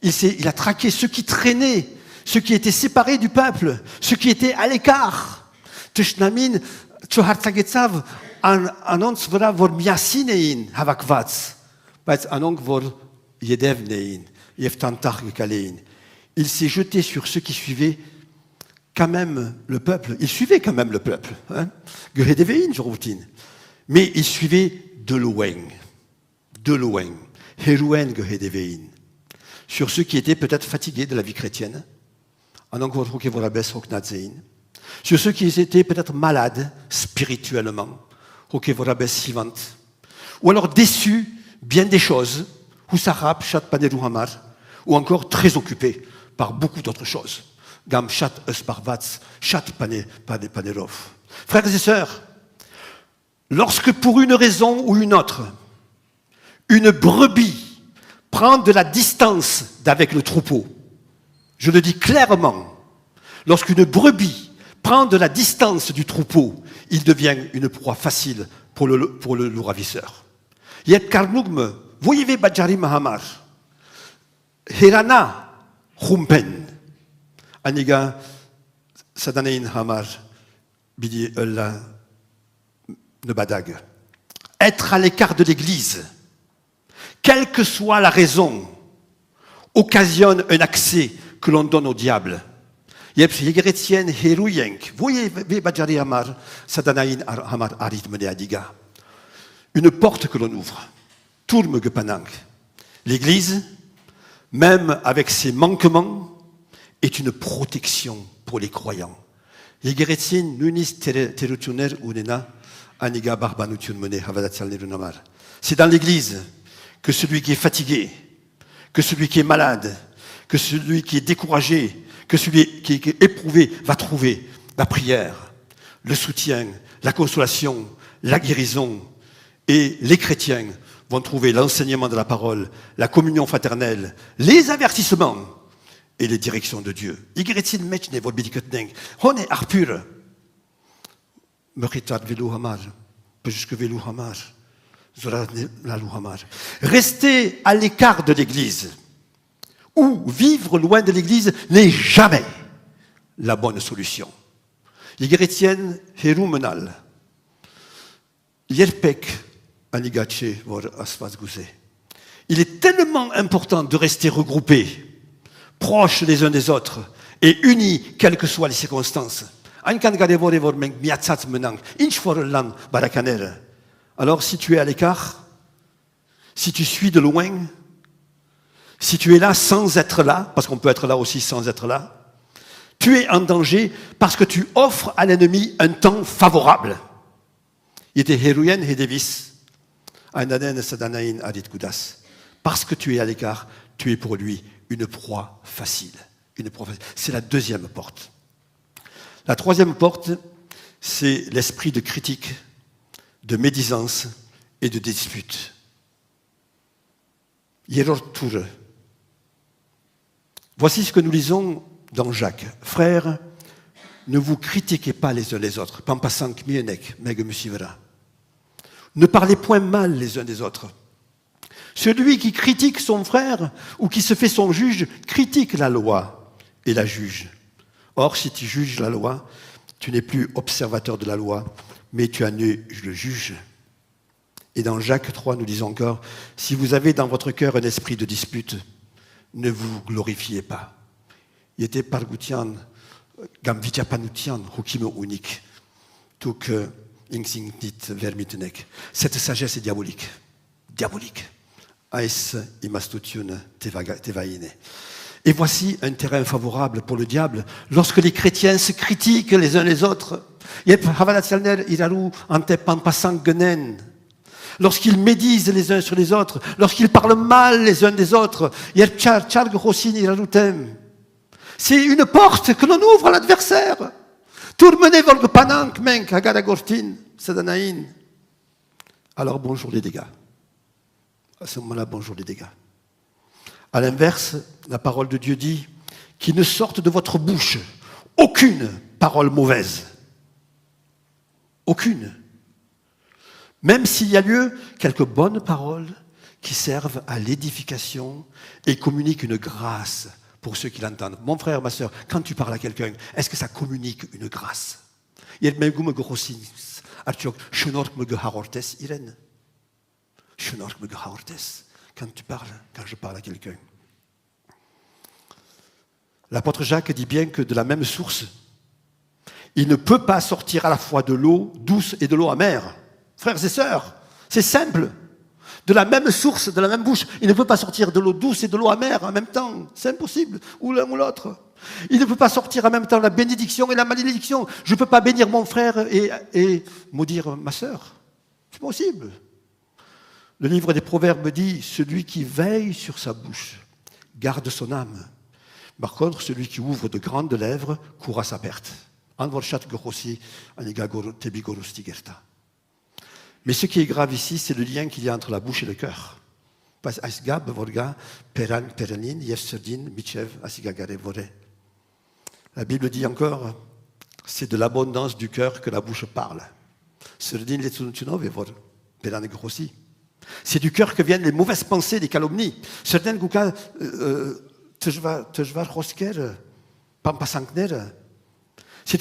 Il a traqué ceux qui traînaient, ceux qui étaient séparés du peuple, ceux qui étaient à l'écart. Tishnamin, Tchohartsagetsav, Anons vora vor miasinein, Havakvats, Pats Anong vor Yedevnein, Yeftantar Gekalein. Il s'est jeté sur ceux qui suivaient quand même le peuple. Il suivait quand même le peuple. Gehedevein, je routine. Mais il suivait de loin. De loin. Heruen Gehedevein. Sur ceux qui étaient peut-être fatigués de la vie chrétienne. Sur ceux qui étaient peut-être malades spirituellement. Ou alors déçus bien des choses, Husarap, Chat Paneruhamar, ou encore très occupé par beaucoup d'autres choses. Gam Chat Esparvats, Chat Panerov. Frères et sœurs, lorsque pour une raison ou une autre, une brebis prend de la distance d'avec le troupeau, je le dis clairement, lorsqu'une brebis prend de la distance du troupeau, il devient une proie facile pour le loup ravisseur. Yet Karnugme, voyez Bajari Mahamar, Herana Humpen, Aniga Sadanein Hamar, Bidi Allah Nebadag. Être à l'écart de l'Église, quelle que soit la raison, occasionne un accès que l'on donne au diable. Yegeretien Heruyenk, voyez Bajari Hamar, Sadanain Hamar Arit Meneadiga. Une porte que l'on ouvre. Tourme Gepanang. L'Église, même avec ses manquements, est une protection pour les croyants. Yegeretien Nunis Terutuner Unena Aniga Barbanutun Mene Havadatsal. C'est dans l'Église que celui qui est fatigué, que celui qui est malade, que celui qui est découragé, que celui qui est éprouvé va trouver la prière, le soutien, la consolation, la guérison. Et les chrétiens vont trouver l'enseignement de la parole, la communion fraternelle, les avertissements et les directions de Dieu. Igretin mechne vol bidiketneng, hone arpur. Meritat velu hamar, jusque velu hamar, zorat la lu hamar. Rester à l'écart de l'Église ou vivre loin de l'Église n'est jamais la bonne solution. Igretien herumenal, yerpek. Il est tellement important de rester regroupés, proches les uns des autres et unis quelles que soient les circonstances. Alors si tu es à l'écart, si tu suis de loin, si tu es là sans être là, parce qu'on peut être là aussi sans être là, tu es en danger parce que tu offres à l'ennemi un temps favorable. Il était Héruyen et Davis. Parce que tu es à l'écart, tu es pour lui une proie facile. C'est la deuxième porte. La troisième porte, c'est l'esprit de critique, de médisance et de dispute. Voici ce que nous lisons dans Jacques. Frères, ne vous critiquez pas les uns les autres. Ne parlez point mal les uns des autres. Celui qui critique son frère ou qui se fait son juge critique la loi et la juge. Or, si tu juges la loi, tu n'es plus observateur de la loi, mais tu en es le juge. Et dans Jacques 3, nous disons encore, si vous avez dans votre cœur un esprit de dispute, ne vous glorifiez pas. Il était pargoutian, gamvitia panutian, hukimo unique. Tout que cette sagesse est diabolique. Diabolique. Et voici un terrain favorable pour le diable. Lorsque les chrétiens se critiquent les uns les autres, lorsqu'ils médisent les uns sur les autres, lorsqu'ils parlent mal les uns des autres, c'est une porte que l'on ouvre à l'adversaire. Alors bonjour les dégâts. À ce moment-là, bonjour les dégâts. À l'inverse, la parole de Dieu dit qu'il ne sorte de votre bouche aucune parole mauvaise. Aucune. Même s'il y a lieu, quelques bonnes paroles qui servent à l'édification et communiquent une grâce pour ceux qui l'entendent. Mon frère, ma sœur, quand tu parles à quelqu'un, est-ce que ça communique une grâce? Quand tu parles, quand je parle à quelqu'un. L'apôtre Jacques dit bien que de la même source, il ne peut pas sortir à la fois de l'eau douce et de l'eau amère. Frères et sœurs, c'est simple. De la même source, de la même bouche, il ne peut pas sortir de l'eau douce et de l'eau amère en même temps. C'est impossible, ou l'un ou l'autre. Il ne peut pas sortir en même temps la bénédiction et la malédiction. Je ne peux pas bénir mon frère et maudire ma sœur. C'est possible. Le livre des Proverbes dit « Celui qui veille sur sa bouche garde son âme. Par contre, celui qui ouvre de grandes lèvres court à sa perte. » Mais ce qui est grave ici, c'est le lien qu'il y a entre la bouche et le cœur. La Bible dit encore, c'est de l'abondance du cœur que la bouche parle. C'est du cœur que viennent les mauvaises pensées, les calomnies. C'est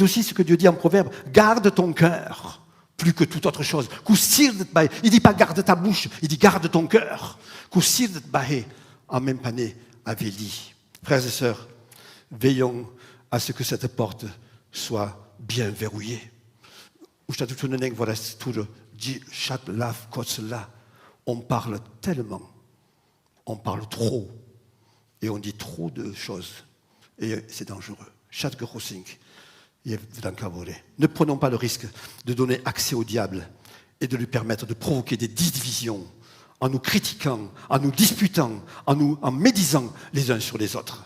aussi ce que Dieu dit en Proverbe, garde ton cœur plus que toute autre chose. Il ne dit pas garde ta bouche, il dit garde ton cœur. Frères et sœurs, veillons à ce que cette porte soit bien verrouillée. On parle tellement, on parle trop, et on dit trop de choses, et c'est dangereux. Ne prenons pas le risque de donner accès au diable et de lui permettre de provoquer des divisions en nous critiquant, en nous disputant, en médisant les uns sur les autres.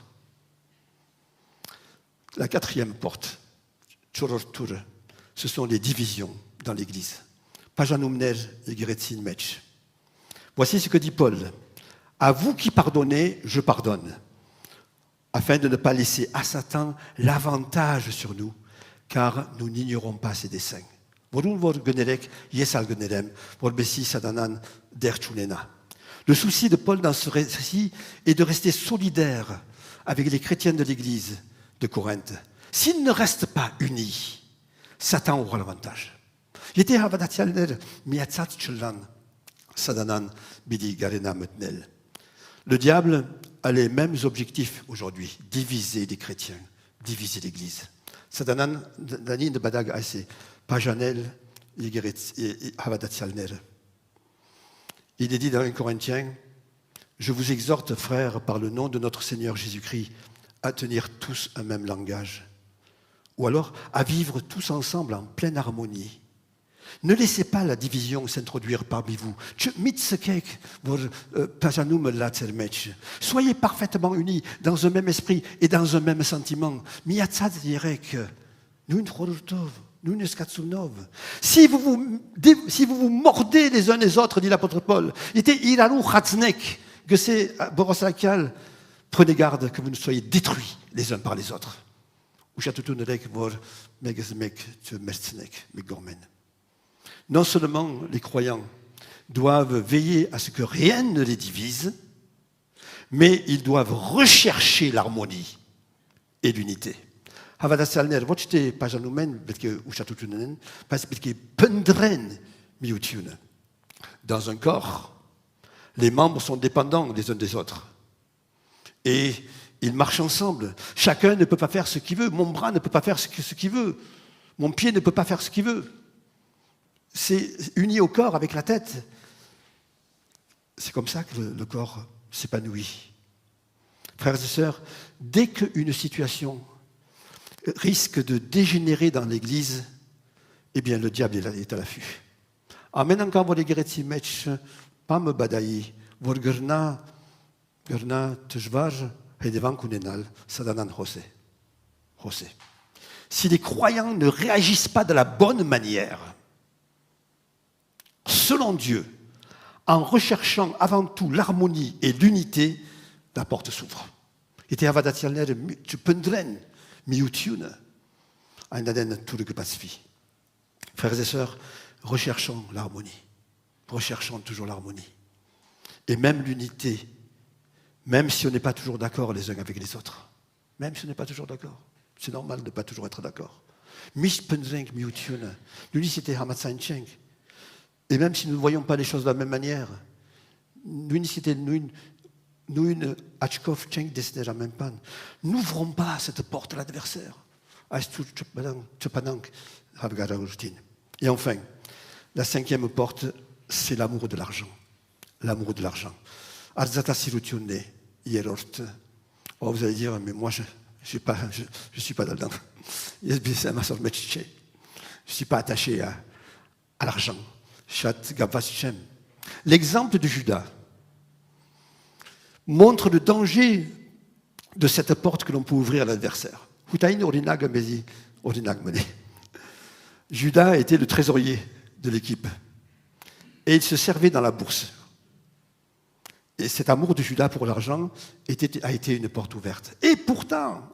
La quatrième porte, ce sont les divisions dans l'Église. Voici ce que dit Paul. À vous qui pardonnez, je pardonne, afin de ne pas laisser à Satan l'avantage sur nous, car nous n'ignorons pas ses desseins. Le souci de Paul dans ce récit est de rester solidaire avec les chrétiens de l'Église de Corinthe. S'ils ne restent pas unis, Satan aura l'avantage. Le diable a les mêmes objectifs aujourd'hui, diviser les chrétiens, diviser l'Église. Il est dit dans 1 Corinthiens, je vous exhorte, frères, par le nom de notre Seigneur Jésus-Christ, à tenir tous un même langage, ou alors à vivre tous ensemble en pleine harmonie. Ne laissez pas la division s'introduire parmi vous. Soyez parfaitement unis dans un même esprit et dans un même sentiment. Si vous vous mordez les uns les autres, dit l'apôtre Paul, prenez garde que vous ne soyez détruits les uns par les autres. Non seulement les croyants doivent veiller à ce que rien ne les divise, mais ils doivent rechercher l'harmonie et l'unité. Dans un corps, les membres sont dépendants les uns des autres. Et ils marchent ensemble. Chacun ne peut pas faire ce qu'il veut. Mon bras ne peut pas faire ce qu'il veut. Mon pied ne peut pas faire ce qu'il veut. C'est uni au corps avec la tête. C'est comme ça que le corps s'épanouit. Frères et sœurs, dès qu'une situation risque de dégénérer dans l'Église, eh bien le diable est à l'affût. Amen encore les greci match pas me badaï vorgerna gerna tjvar hedevan kunenal sadanan jose. Si les croyants ne réagissent pas de la bonne manière, selon Dieu, en recherchant avant tout l'harmonie et l'unité, la porte s'ouvre. Frères et sœurs, recherchons l'harmonie. Recherchons toujours l'harmonie. Et même l'unité, même si on n'est pas toujours d'accord les uns avec les autres. Même si on n'est pas toujours d'accord. C'est normal de ne pas toujours être d'accord. Et même si nous ne voyons pas les choses de la même manière, n'ouvrons pas cette porte à l'adversaire. Et enfin, la cinquième porte, c'est l'amour de l'argent. L'amour de l'argent. Oh, vous allez dire, mais moi, je ne suis pas là-dedans. Je ne suis pas attaché à l'argent. L'exemple de Judas montre le danger de cette porte que l'on peut ouvrir à l'adversaire. Judas était le trésorier de l'équipe et il se servait dans la bourse. Et cet amour de Judas pour l'argent a été une porte ouverte. Et pourtant,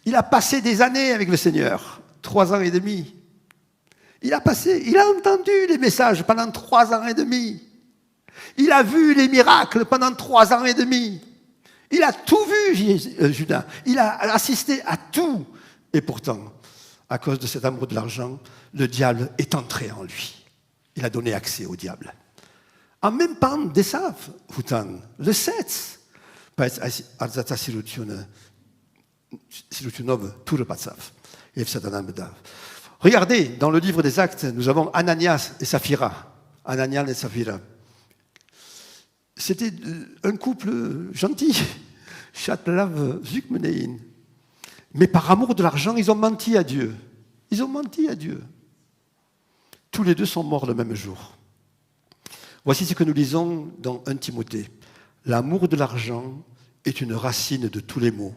il a passé des années avec le Seigneur, 3 ans et demi. Il a entendu les messages pendant 3 ans et demi. Il a vu les miracles pendant 3 ans et demi. Il a tout vu, Judas. Il a assisté à tout. Et pourtant, à cause de cet amour de l'argent, le diable est entré en lui. Il a donné accès au diable. En même temps, Desav, Hutan, le Seth, Arzata Sirutunov, Turepatsav, regardez, dans le livre des Actes, nous avons Ananias et Saphira. Ananias et Saphira. C'était un couple gentil. Chatlav Zukmenein. Mais par amour de l'argent, ils ont menti à Dieu. Ils ont menti à Dieu. Tous les deux sont morts le même jour. Voici ce que nous lisons dans 1 Timothée. L'amour de l'argent est une racine de tous les maux.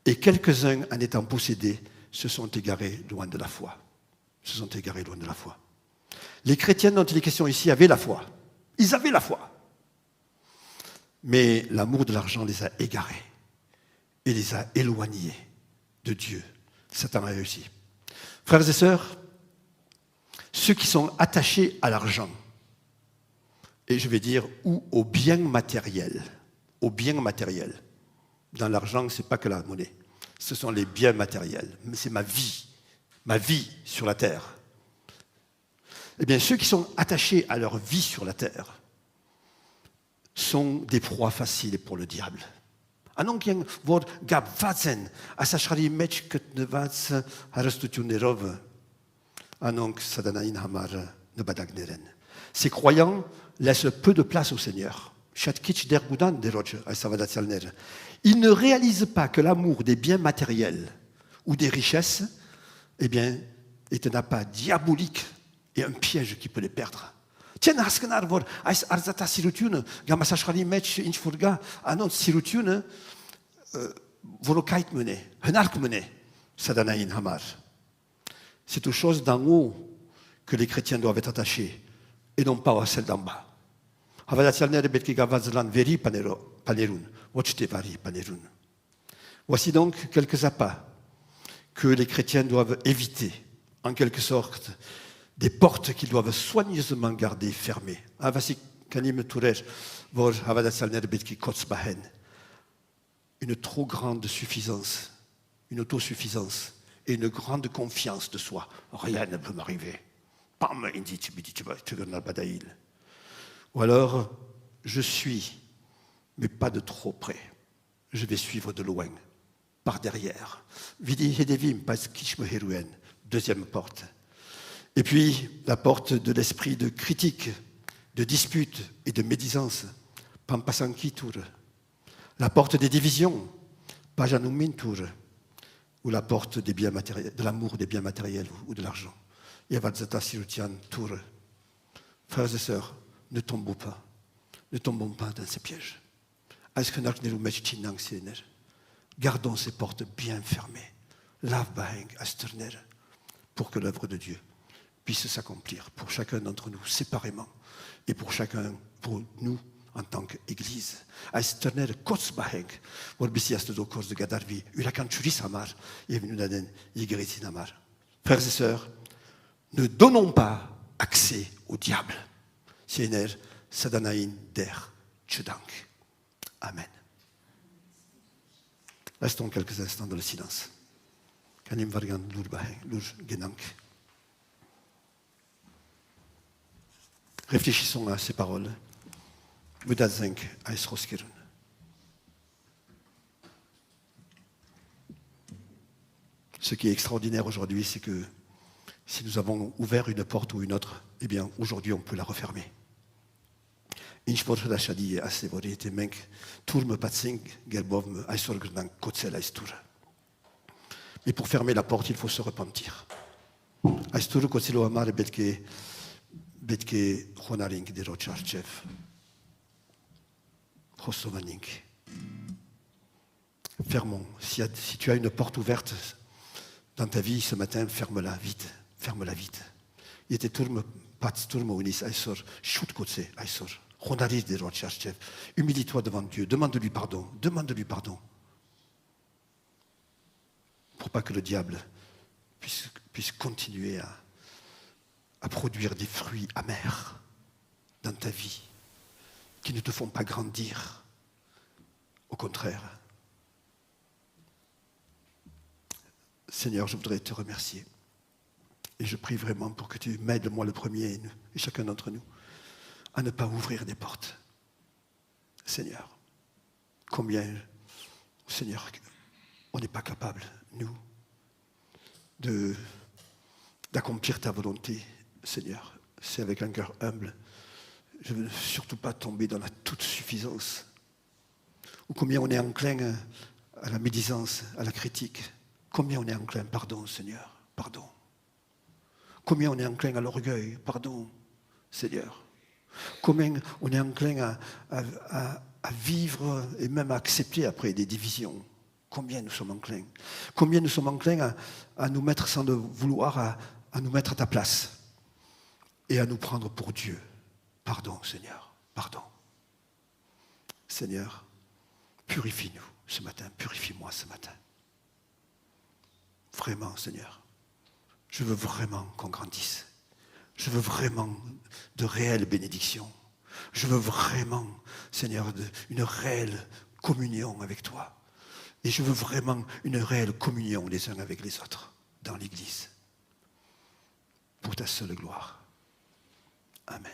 Et quelques-uns, en étant possédés, se sont égarés loin de la foi. Se sont égarés loin de la foi. Les chrétiens dont il est question ici avaient la foi. Ils avaient la foi. Mais l'amour de l'argent les a égarés et les a éloignés de Dieu. Satan a réussi. Frères et sœurs, ceux qui sont attachés à l'argent, et je vais dire, ou aux biens matériels, dans l'argent, ce n'est pas que la monnaie, ce sont les biens matériels, c'est ma vie sur la terre. Eh bien, ceux qui sont attachés à leur vie sur la terre sont des proies faciles pour le diable. Anong yang word gabvazen, asashari mech ketnevats harastutunerov, anong sadanain hamar nebadagneren. Ces croyants laissent peu de place au Seigneur. Ils ne réalisent pas que l'amour des biens matériels ou des richesses, eh bien, est un appât diabolique et un piège qui peut les perdre. Tiens, haskenar vor ais arzata sirutune, gamasashari mech inchfurga, anon sirutune, volokait mene, henark mene, sadanain hamar. C'est aux choses d'en haut que les chrétiens doivent être attachés et non pas à celles d'en bas. Voici donc quelques appâts que les chrétiens doivent éviter, en quelque sorte, des portes qu'ils doivent soigneusement garder fermées. Une trop grande suffisance, une autosuffisance et une grande confiance de soi. Rien ne peut m'arriver. Ou alors, je suis, mais pas de trop près. Je vais suivre de loin, par derrière. Deuxième porte. Et puis, la porte de l'esprit de critique, de dispute et de médisance. La porte des divisions, ou la porte des biens matériels, de l'amour des biens matériels ou de l'argent. Frères et sœurs, ne tombons pas dans ces pièges. Gardons ces portes bien fermées, pour que l'œuvre de Dieu puisse s'accomplir pour chacun d'entre nous séparément et pour nous en tant qu'Église. Frères et sœurs, ne donnons pas accès au diable. Amen. Restons quelques instants dans le silence. Réfléchissons à ces paroles. Ce qui est extraordinaire aujourd'hui, c'est que si nous avons ouvert une porte ou une autre, eh bien, aujourd'hui, on peut la refermer. Mais pour fermer la porte, il faut se repentir. Betke Honaring de Rocharchev. Rosovanink. Fermons. Si tu as une porte ouverte dans ta vie ce matin, ferme-la vite. Ferme-la vite. Il était tourme, pas tourme unis, aïsor, shoot kotse, aïsor. Honaring de Rocharchev. Humilie-toi devant Dieu. Demande-lui pardon. Demande-lui pardon. Pour pas que le diable puisse continuer à produire des fruits amers dans ta vie qui ne te font pas grandir. Au contraire. Seigneur, je voudrais te remercier. Et je prie vraiment pour que tu m'aides, moi le premier, et chacun d'entre nous, à ne pas ouvrir des portes. Seigneur, combien, Seigneur, on n'est pas capable, nous, d'accomplir ta volonté, Seigneur. C'est avec un cœur humble. Je ne veux surtout pas tomber dans la toute-suffisance. Ou combien on est enclin à la médisance, à la critique. Combien on est enclin, pardon, Seigneur, pardon. Combien on est enclin à l'orgueil, pardon, Seigneur. Combien on est enclin à vivre et même à accepter après des divisions. Combien nous sommes enclins. Combien nous sommes enclins à nous mettre sans le vouloir, à nous mettre à ta place et à nous prendre pour Dieu. Pardon, Seigneur, pardon. Seigneur, purifie-nous ce matin, purifie-moi ce matin. Vraiment, Seigneur, je veux vraiment qu'on grandisse. Je veux vraiment de réelles bénédictions. Je veux vraiment, Seigneur, une réelle communion avec toi. Et je veux vraiment une réelle communion les uns avec les autres dans l'Église. Pour ta seule gloire. Amen.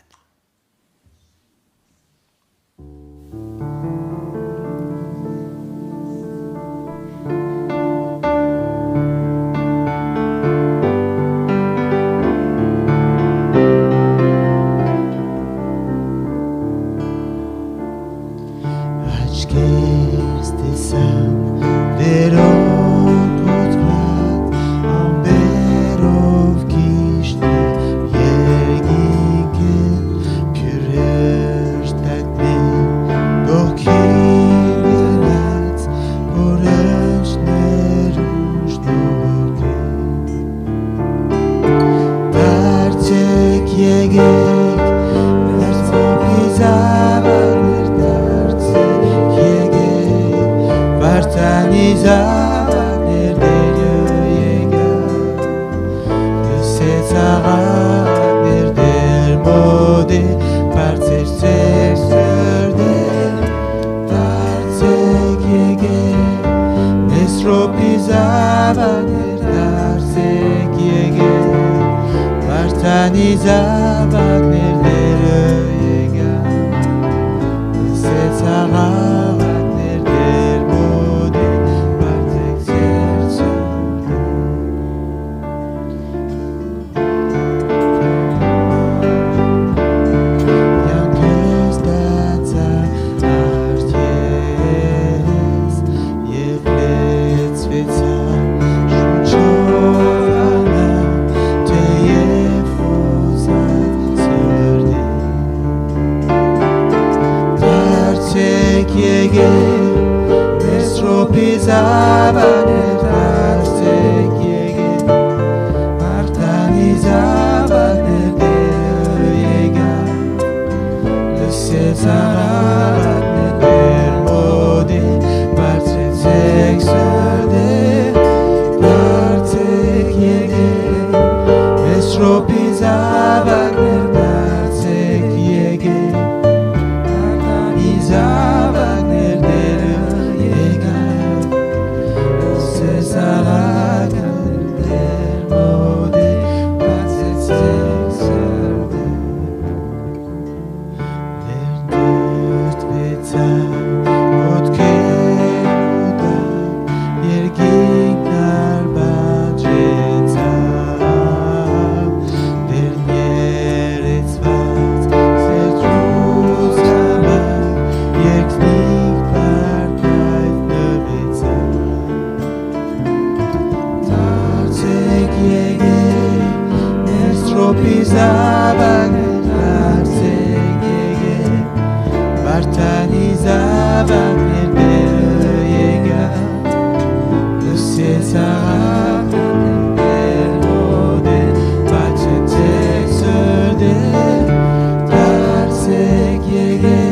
Artani Zavak Yega Sesara Elode Bacete Serde Tarsek Yege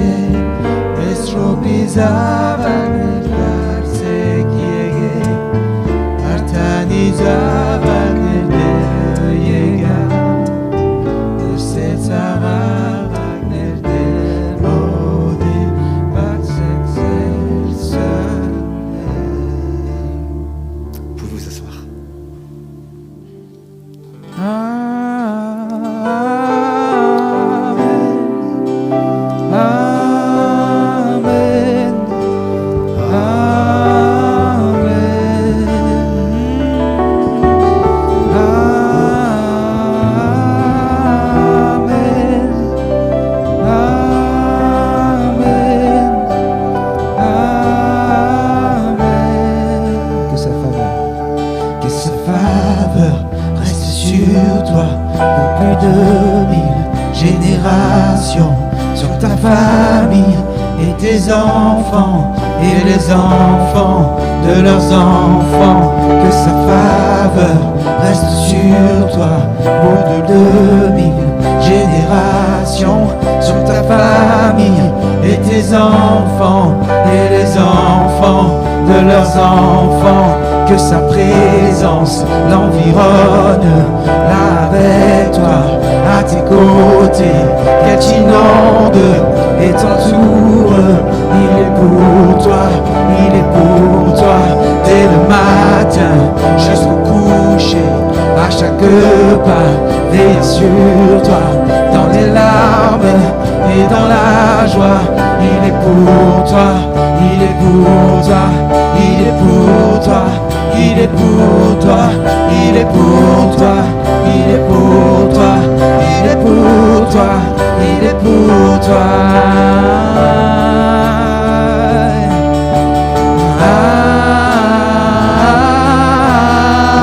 Esrobi Zavak Tarsek Yege Artani Zavak Yega Sesara sur ta famille et tes enfants et les enfants de leurs enfants, que sa faveur reste sur toi pour de 2000 générations, sur ta famille et tes enfants et les enfants de leurs enfants, que sa présence l'environne là avec toi, à tes côtés, qu'elle t'inonde et t'entoure. Il est pour toi, il est pour toi, dès le matin jusqu'au coucher, à chaque pas, veille sur toi, dans les larmes et dans la joie. Il est pour toi, il est pour toi, il est pour toi, il est pour toi, il est pour toi, il est pour toi, il est pour toi, il est pour toi.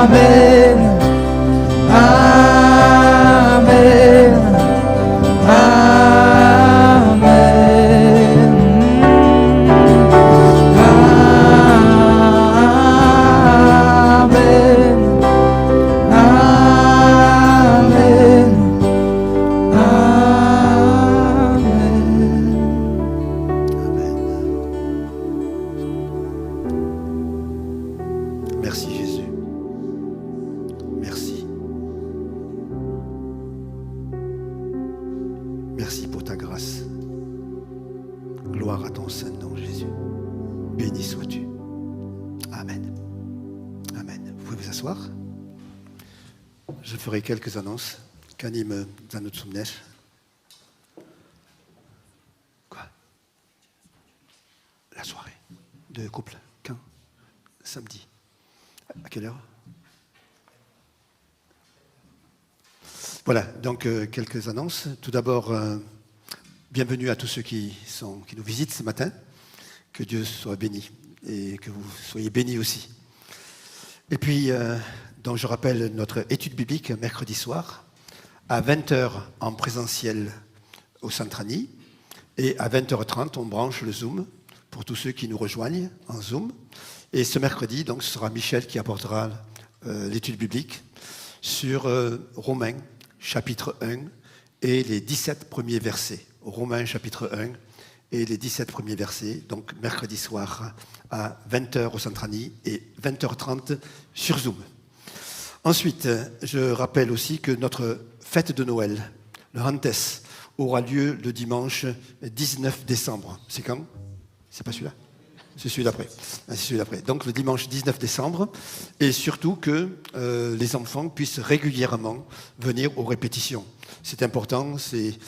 Amen, amen, amen, Merci Jésus. Merci. Merci pour ta grâce. Gloire à ton saint nom, Jésus. Béni sois-tu. Amen. Amen. Vous pouvez vous asseoir. Je ferai quelques annonces qu'anime Zanutsunesh. Quoi? La soirée de couple. Quand? Samedi. À quelle heure? Voilà, donc quelques annonces. Tout d'abord, bienvenue à tous ceux qui nous visitent ce matin. Que Dieu soit béni et que vous soyez bénis aussi. Et puis, donc je rappelle notre étude biblique mercredi soir à 20h en présentiel au Centrani et à 20h30 on branche le Zoom pour tous ceux qui nous rejoignent en Zoom. Et ce mercredi, donc, ce sera Michel qui apportera l'étude biblique sur Romains chapitre 1 et les 17 premiers versets. Romains chapitre 1 et les 17 premiers versets, donc mercredi soir à 20h au Centrani et 20h30 sur Zoom. Ensuite, je rappelle aussi que notre fête de Noël, le Rantes, aura lieu le dimanche 19 décembre. C'est quand? C'est pas celui-là? C'est celui d'après. C'est celui d'après. Donc le dimanche 19 décembre, et surtout que les enfants puissent régulièrement venir aux répétitions. C'est important, c'est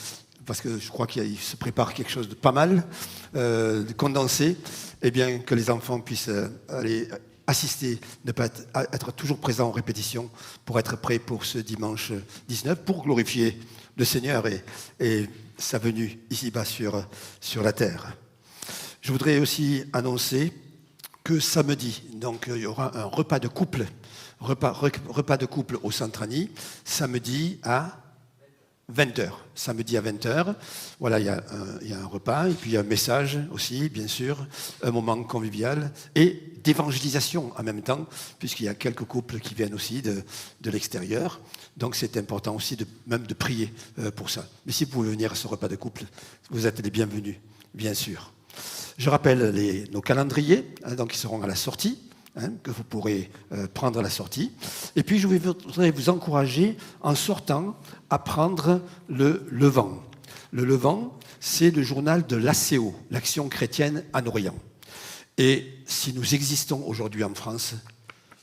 parce que je crois qu'il se prépare quelque chose de pas mal, de condensé, et bien que les enfants puissent aller assister, ne pas être toujours présents en répétition pour être prêts pour ce dimanche 19, pour glorifier le Seigneur et sa venue ici-bas sur la terre. Je voudrais aussi annoncer que samedi, donc il y aura un repas de couple, repas de couple au Centrani, samedi à 20h, samedi à 20h. Voilà, il y a un repas, et puis il y a un message aussi, bien sûr, un moment convivial, et d'évangélisation en même temps, puisqu'il y a quelques couples qui viennent aussi de l'extérieur. Donc c'est important aussi même de prier pour ça. Mais si vous pouvez venir à ce repas de couple, vous êtes les bienvenus, bien sûr. Je rappelle nos calendriers, donc qui seront à la sortie, que vous pourrez prendre à la sortie. Et puis je voudrais vous encourager en sortant à prendre le Levant. Le Levant, c'est le journal de l'ACO, l'Action chrétienne en Orient. Et si nous existons aujourd'hui en France,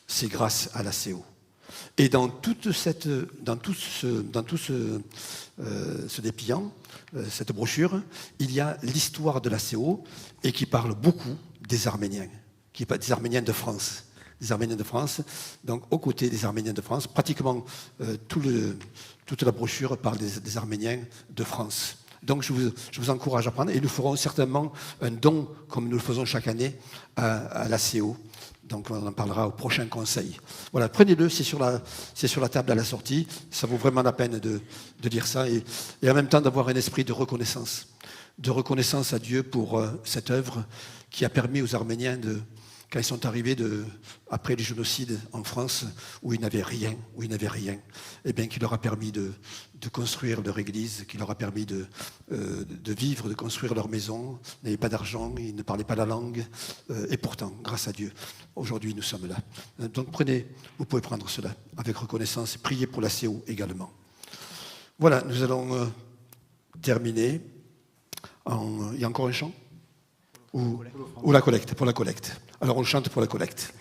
c'est grâce à l'ACO. Et dans tout ce dépliant, cette brochure, il y a l'histoire de l'ACO et qui parle beaucoup des Arméniens, des Arméniens de France. Des Arméniens de France, donc aux côtés des Arméniens de France, pratiquement toute la brochure parle des Arméniens de France. Donc je vous encourage à prendre, et nous ferons certainement un don, comme nous le faisons chaque année, à l'ACO. Donc on en parlera au prochain conseil. Voilà, prenez-le, c'est sur la table à la sortie. Ça vaut vraiment la peine de lire ça et en même temps d'avoir un esprit de reconnaissance à Dieu pour cette œuvre qui a permis aux Arméniens quand ils sont arrivés après les génocides en France, où ils n'avaient rien, et bien qui leur a permis de construire leur église, qui leur a permis de vivre, de construire leur maison. Ils n'avaient pas d'argent, ils ne parlaient pas la langue, et pourtant, grâce à Dieu, aujourd'hui nous sommes là. Donc vous pouvez prendre cela avec reconnaissance et prier pour la CO également. Voilà, nous allons terminer. Il y a encore un chant ? Ou la collecte, pour la collecte. Alors on chante pour la collecte.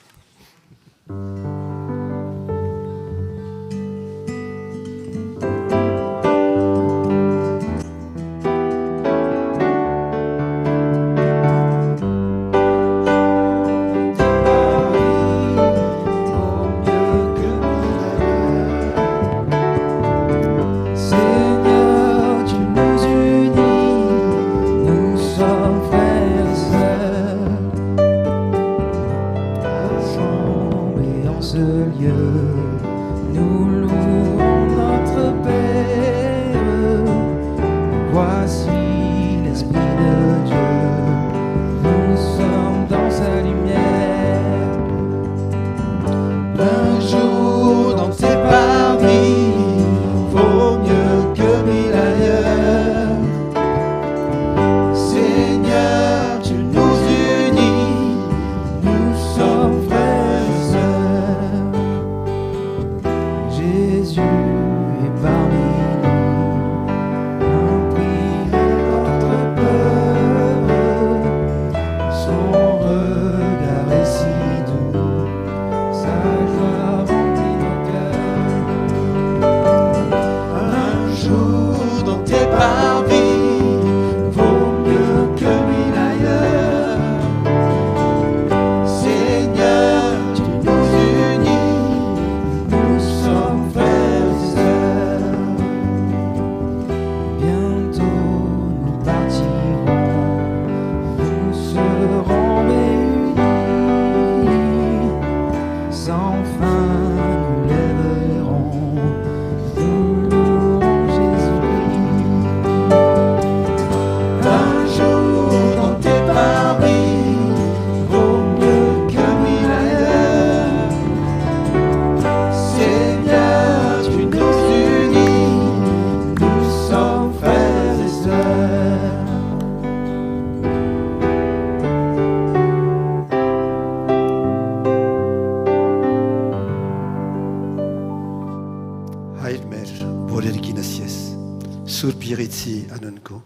Surpiritsi anunko,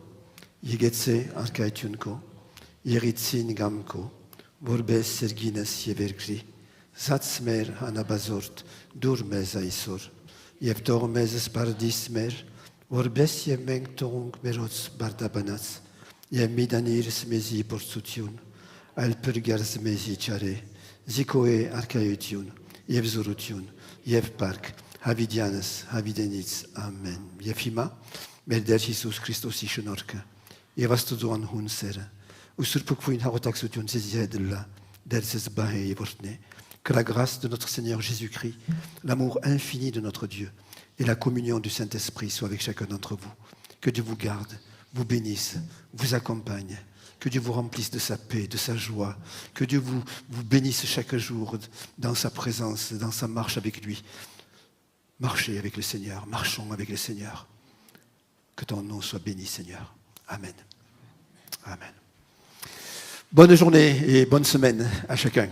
yigetse arkaitunko, yiritsin gamko, vorbes serginas yevergri, zatsmer anabazort, durmez aisor, yevtormez spardismer, vorbes yemengtong merots bardabanats, yemidanir smezi portsutiun, alpurgars mezi chare, zikoe arkaiutiun, yevzurutiun, yevpark, Havidianas, Havidenits, Amen. Jefima, merder Jesus Christos ishonorka. Jevastuduan hunsera. Usurpukfuin harotaxutiun zezjedla, derzes bahe yevortne. Que la grâce de notre Seigneur Jésus-Christ, l'amour infini de notre Dieu et la communion du Saint-Esprit soit avec chacun d'entre vous. Que Dieu vous garde, vous bénisse, vous accompagne. Que Dieu vous remplisse de sa paix, de sa joie. Que Dieu vous bénisse chaque jour dans sa présence, dans sa marche avec lui. Marchez avec le Seigneur, marchons avec le Seigneur. Que ton nom soit béni, Seigneur. Amen. Amen. Bonne journée et bonne semaine à chacun.